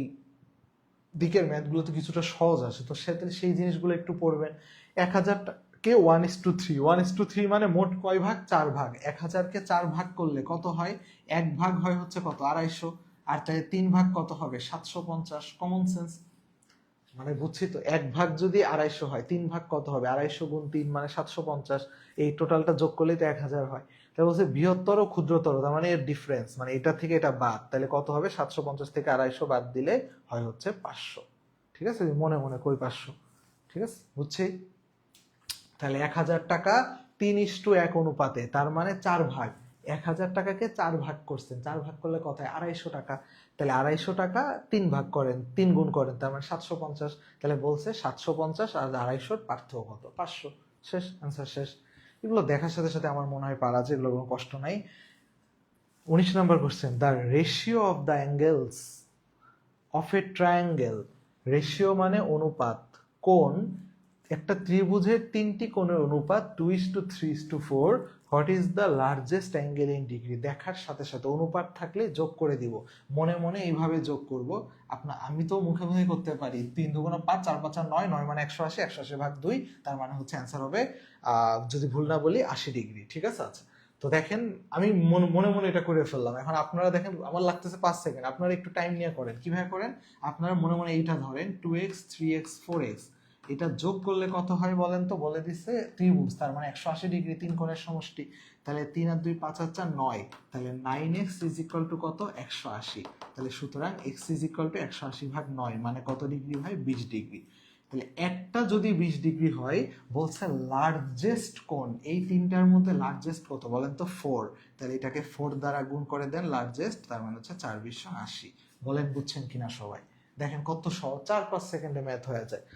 দিকের ম্যাথগুলো তো কিছুটা সহজ আসে, তো সেই জিনিসগুলো একটু পড়বেন। 1000কে 1:3, 1:3 মানে মোট কয় ভাগ, 4 ভাগ, 1000কে 4 ভাগ করলে কত হয়, 1 ভাগ হয় হচ্ছে কত 250, আর তাহলে 3 ভাগ কত হবে 750, কমন সেন্স। মানে বুঝছি তো, 1 ভাগ যদি 250 হয়, 3 ভাগ কত হবে? 250 গুণ 3 মানে 750, এই টোটালটা যোগ করলেই তো 1000 হয়। তাহলে বলছে বৃহত্তর ও ক্ষুদ্রতর, তার মানে এর ডিফারেন্স, মানে এটা থেকে এটা বাদ, তাহলে কত হবে? 750 থেকে 250 বাদ দিলে হয় হচ্ছে 500। ঠিক আছে, মনে মনে কই 500, ঠিক আছে, বুঝছি। তাহলে 1000 টাকা 3:1 অনুপাতে, তার মানে 4 ভাগ। 1000 টাকাকে 4 ভাগ করছেন, 4 ভাগ করলে কত হয়? 250 টাকা। তাহলে 250 টাকা 3 ভাগ করেন, 3 গুণ করেন, তার মানে 750। তাহলে বলছে 750 আর 250 পার্থক্য কত? 500। শেষ, আনসার শেষ। এগুলো দেখার সাথে সাথে আমার মনে হয় পারা যায়, এগুলো কোনো কষ্ট নাই। 19 number question, the ratio of the angles of a triangle. Ratio মানে অনুপাত, কোণ, একটা ত্রিভুজের 3টি কোণের অনুপাত 2:3:4। What is the largest angle in degree? দেখার সাথে সাথে অনুপাত থাকলে যোগ করে দিব, মনে মনে এইভাবে যোগ করব। আমি তো মুখে মুখে করতে পারি, 3 × 2 = 5, 4 × 5 = 9, 9 মানে 180, 180/2, তার মানে হচ্ছে অ্যান্সার হবে যদি ভুল না বলি 80 ডিগ্রি। ঠিক আছে, আচ্ছা। তো দেখেন আমি মনে মনে এটা করে ফেললাম। এখন আপনারা দেখেন, আমার লাগতেছে 5 সেকেন্ড, আপনারা একটু টাইম নিয়ে করেন। কিভাবে করেন? আপনারা মনে মনে এইটা ধরেন 2x 3x 4x, এটা যোগ করলে কত হয় বলেন তো? বলে দিচ্ছে ত্রিভুজ, তার মানে 180 ডিগ্রি, 3 কোণের সমষ্টি। তাহলে 3 আর 2 5 আর 4 9, তাহলে 9x = কত? 180। তাহলে সুতরাং x = 180/9 মানে কত ডিগ্রি ভাই? 20 ডিগ্রি। তাহলে একটা যদি 20 ডিগ্রি হয়, বলছে লার্জেস্ট কোণ, এই তিনটার মধ্যে লার্জেস্ট কত বলেন তো? 4। তাহলে এটাকে 4 দ্বারা গুণ করে দেন লার্জেস্ট, তার মানে হচ্ছে 4 × 20 = 80। বলেন বুঝছেন কিনা সবাই? দেখেন কত সহজ, 4-5 সেকেন্ডে ম্যাথ হয়ে যায়।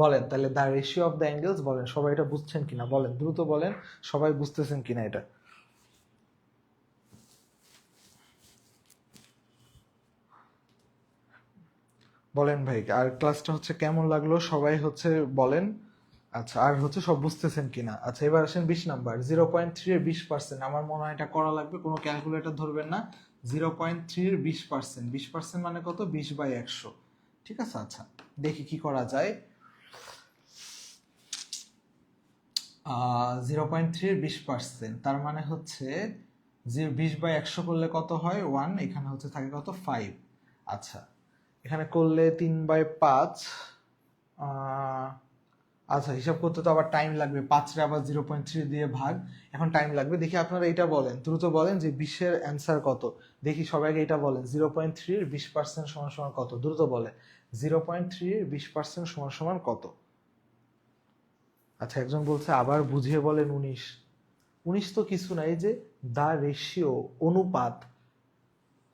বলেন তাহলে the ratio of the angles, বলেন সবাই এটা বুঝছেন কিনা, বলেন দ্রুত বলেন সবাই বুঝতেছেন কিনা এটা। বলেন ভাই, আর ক্লাসটা হচ্ছে কেমন লাগলো সবাই হচ্ছে বলেন। আচ্ছা, আর হচ্ছে সব বুঝতেছেন কিনা। আচ্ছা, এবার আসেন 20 নাম্বার, 0.3 এর 20%। আমার মনে হয় এটা করা লাগবে, কোনো ক্যালকুলেটর ধরবেন না। 0.3 এর 20%, 20% মানে কত? 20/100। ঠিক আছে, আচ্ছা দেখি কি করা যায়। 0.3 এর 20%, তার মানে হচ্ছে 20/100 করলে কত হয়? 1, এখানে হচ্ছে থাকে কত? 5। আচ্ছা, এখানে করলে 3/5। আচ্ছা, হিসাব করতে তো আবার টাইম লাগবে, 5 আবার 0.3 দিয়ে ভাগ, এখন টাইম লাগবে। দেখি আপনারা এটা বলেন, দ্রুত বলেন যে 20-এর অ্যান্সার কত। দেখি সবাইকে এটা বলেন, 0.3 এর 20% সমান সমান কত? দ্রুত বলেন, 0.3 এর 20% সমান সমান কত? আচ্ছা, একজন বলছে আবার বুঝিয়ে বলেন 19। 19 তো কিছু নাই, যে দা রেশিও, অনুপাত,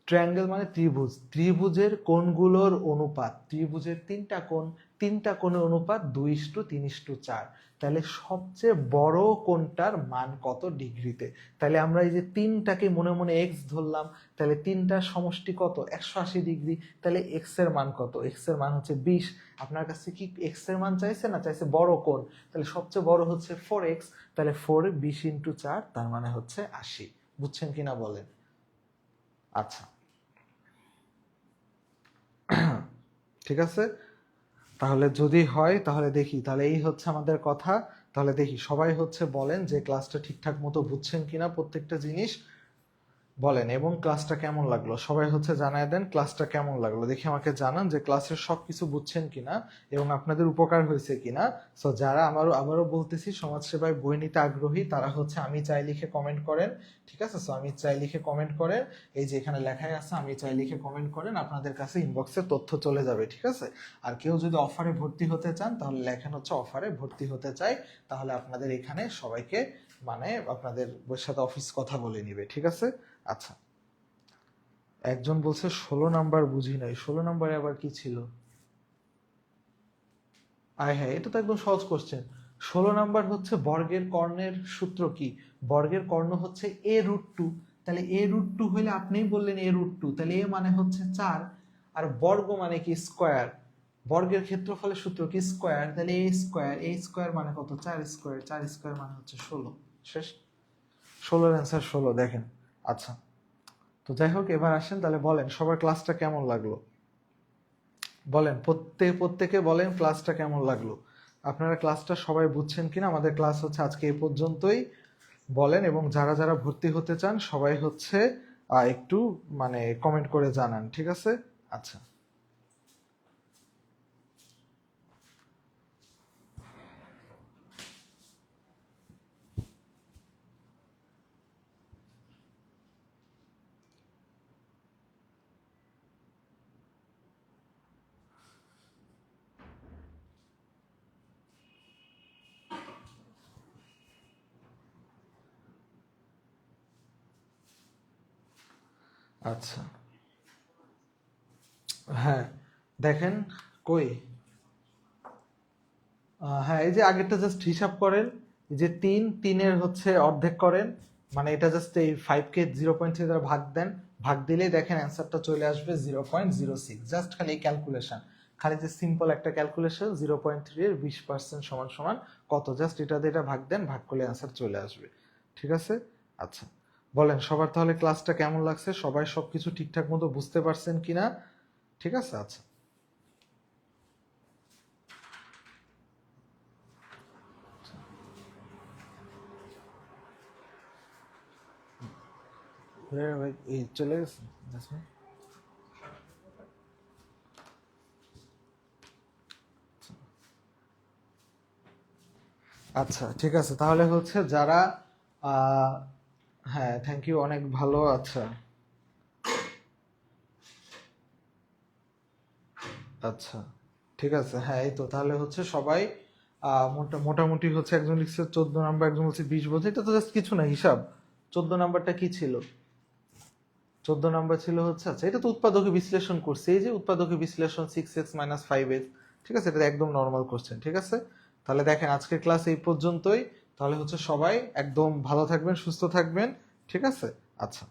ট্রায়াঙ্গেল মানে ত্রিভুজ, ত্রিভুজের কোণগুলোর অনুপাত, ত্রিভুজের 3টা কোণ, 3টা কোণের অনুপাত 2:3:4। তাহলে সবচেয়ে বড় কোণটার মান কত ডিগ্রিতে? তাহলে আমরা এই যে 3টাকে মনে মনে এক্স ধরলাম, তাহলে 3টার সমষ্টি কত? 180 ডিগ্রি। তাহলে এক্স এর মান কত? এক্স এর মান হচ্ছে 20। আপনার কাছে কি এক্স এর মান চাইছে না চাইছে বড় কোণ? তাহলে সবচেয়ে বড় হচ্ছে 4x। তাহলে 4 20 × 4, তার মানে হচ্ছে 80। বুঝছেন কিনা বলেন। আচ্ছা, ঠিক আছে, তাহলে যদি হয় তাহলে দেখি, তাহলে এই হচ্ছে আমাদের কথা। তাহলে দেখি সবাই হচ্ছে বলেন যে ক্লাসটা ঠিকঠাক মতো বুঝছেন কিনা প্রত্যেকটা জিনিস বলেন, এবং ক্লাসটা কেমন লাগলো সবাই হচ্ছে জানায় দেন। ক্লাসটা কেমন লাগলো দেখি আমাকে জানান, যে ক্লাসের সবকিছু বুঝছেন কিনা এবং আপনাদের উপকার হয়েছে কিনা। সো যারা আবারও বলতেছি সমাজসেবায় বই নিতে আগ্রহী, তারা হচ্ছে আমি চাই লিখে কমেন্ট করেন। ঠিক আছে, সো আমি চাই লিখে কমেন্ট করেন, এই যে এখানে লেখাই আছে আমি চাই লিখে কমেন্ট করেন, আপনাদের কাছে ইনবক্সে তথ্য চলে যাবে। ঠিক আছে, আর কেউ যদি অফারে ভর্তি হতে চান তাহলে লেখেন হচ্ছে অফারে ভর্তি হতে চাই, তাহলে আপনাদের এখানে সবাইকে মানে আপনাদের বইয়ের সাথে অফিস কথা বলে নিবে। ঠিক আছে, আচ্ছা। একজন বলছে 16 নাম্বার বুঝি নাই, 16 নাম্বারে আবার কি ছিল? আয় হ্যাঁ, এটা তো একদম সহজ কোশ্চেন। 16 নাম্বার হচ্ছে বর্গের কর্ণের সূত্র কি? বর্গের কর্ণ হচ্ছে a√2। তাহলে a√2 হইলে আপনিই বললেন a√2, তাহলে a মানে হচ্ছে 4, আর বর্গ মানে কি? স্কয়ার। বর্গের ক্ষেত্রফলের সূত্র কি? স্কয়ার। তাহলে a² মানে কত? 4², 4² মানে হচ্ছে 16। শেষ, 16 এর অ্যান্সার 16। দেখেন, আচ্ছা। তো যাই হোক, এবার আসেন তাহলে বলেন সবার ক্লাসটা কেমন লাগলো। বলেন প্রত্যেকে বলেন ক্লাসটা কেমন লাগলো। আপনারা ক্লাসটা সবাই বুঝছেন কিনা? আমাদের ক্লাস হচ্ছে আজকে এই পর্যন্তই। বলেন, এবং যারা যারা ভর্তি হতে চান সবাই হচ্ছে একটু মানে কমেন্ট করে জানান, ঠিক আছে? আচ্ছা আচ্ছা হ্যাঁ দেখেন কই হ্যাঁ এই যে আগেরটা জাস্ট হিসাব করেন, এই যে তিনের হচ্ছে অর্ধেক করেন, মানে এটা জাস্ট এই 5 কে 0.3 দ্বারা ভাগ দেন, ভাগ দিলেই দেখেন অ্যান্সারটা চলে আসবে 0.06। জাস্ট খালি এই ক্যালকুলেশন, খালি যে সিম্পল একটা ক্যালকুলেশন 0.3 এর 20% সমান সমান কত, জাস্ট এটা দিয়ে এটা ভাগ দেন, ভাগ করলে অ্যান্সার চলে আসবে, ঠিক আছে? আচ্ছা বলেন সবার তাহলে ক্লাসটা কেমন লাগছে, সবাই সবকিছু ঠিকঠাক মতো বুঝতে পারছেন কিনা? ঠিক আছে আচ্ছা ভাই এই চলে গেছে জাসমিন? আচ্ছা ঠিক আছে তাহলে হচ্ছে যারা আহ, হ্যাঁ থ্যাংক ইউ অনেক ভালো। আচ্ছা আচ্ছা ঠিক আছে হ্যাঁ এই তো তাহলে হচ্ছে সবাই মোটামুটি হচ্ছে একজন লিখছে 14 নাম্বার, একজন বলছে 20 বলছে, এটা তো জাস্ট কিছু না হিসাব। 14 নাম্বারটা কি ছিল? 14 নাম্বার ছিল হচ্ছে আচ্ছা এটা তো উৎপাদকে বিশ্লেষণ করছে, এই যে উৎপাদকে বিশ্লেষণ 6x - 5x, ঠিক আছে? এটা একদম নর্মাল কোশ্চেন, ঠিক আছে? তাহলে দেখেন আজকের ক্লাস এই পর্যন্তই, তাহলে হচ্ছে সবাই একদম ভালো থাকবেন, সুস্থ থাকবেন, ঠিক আছে? আচ্ছা।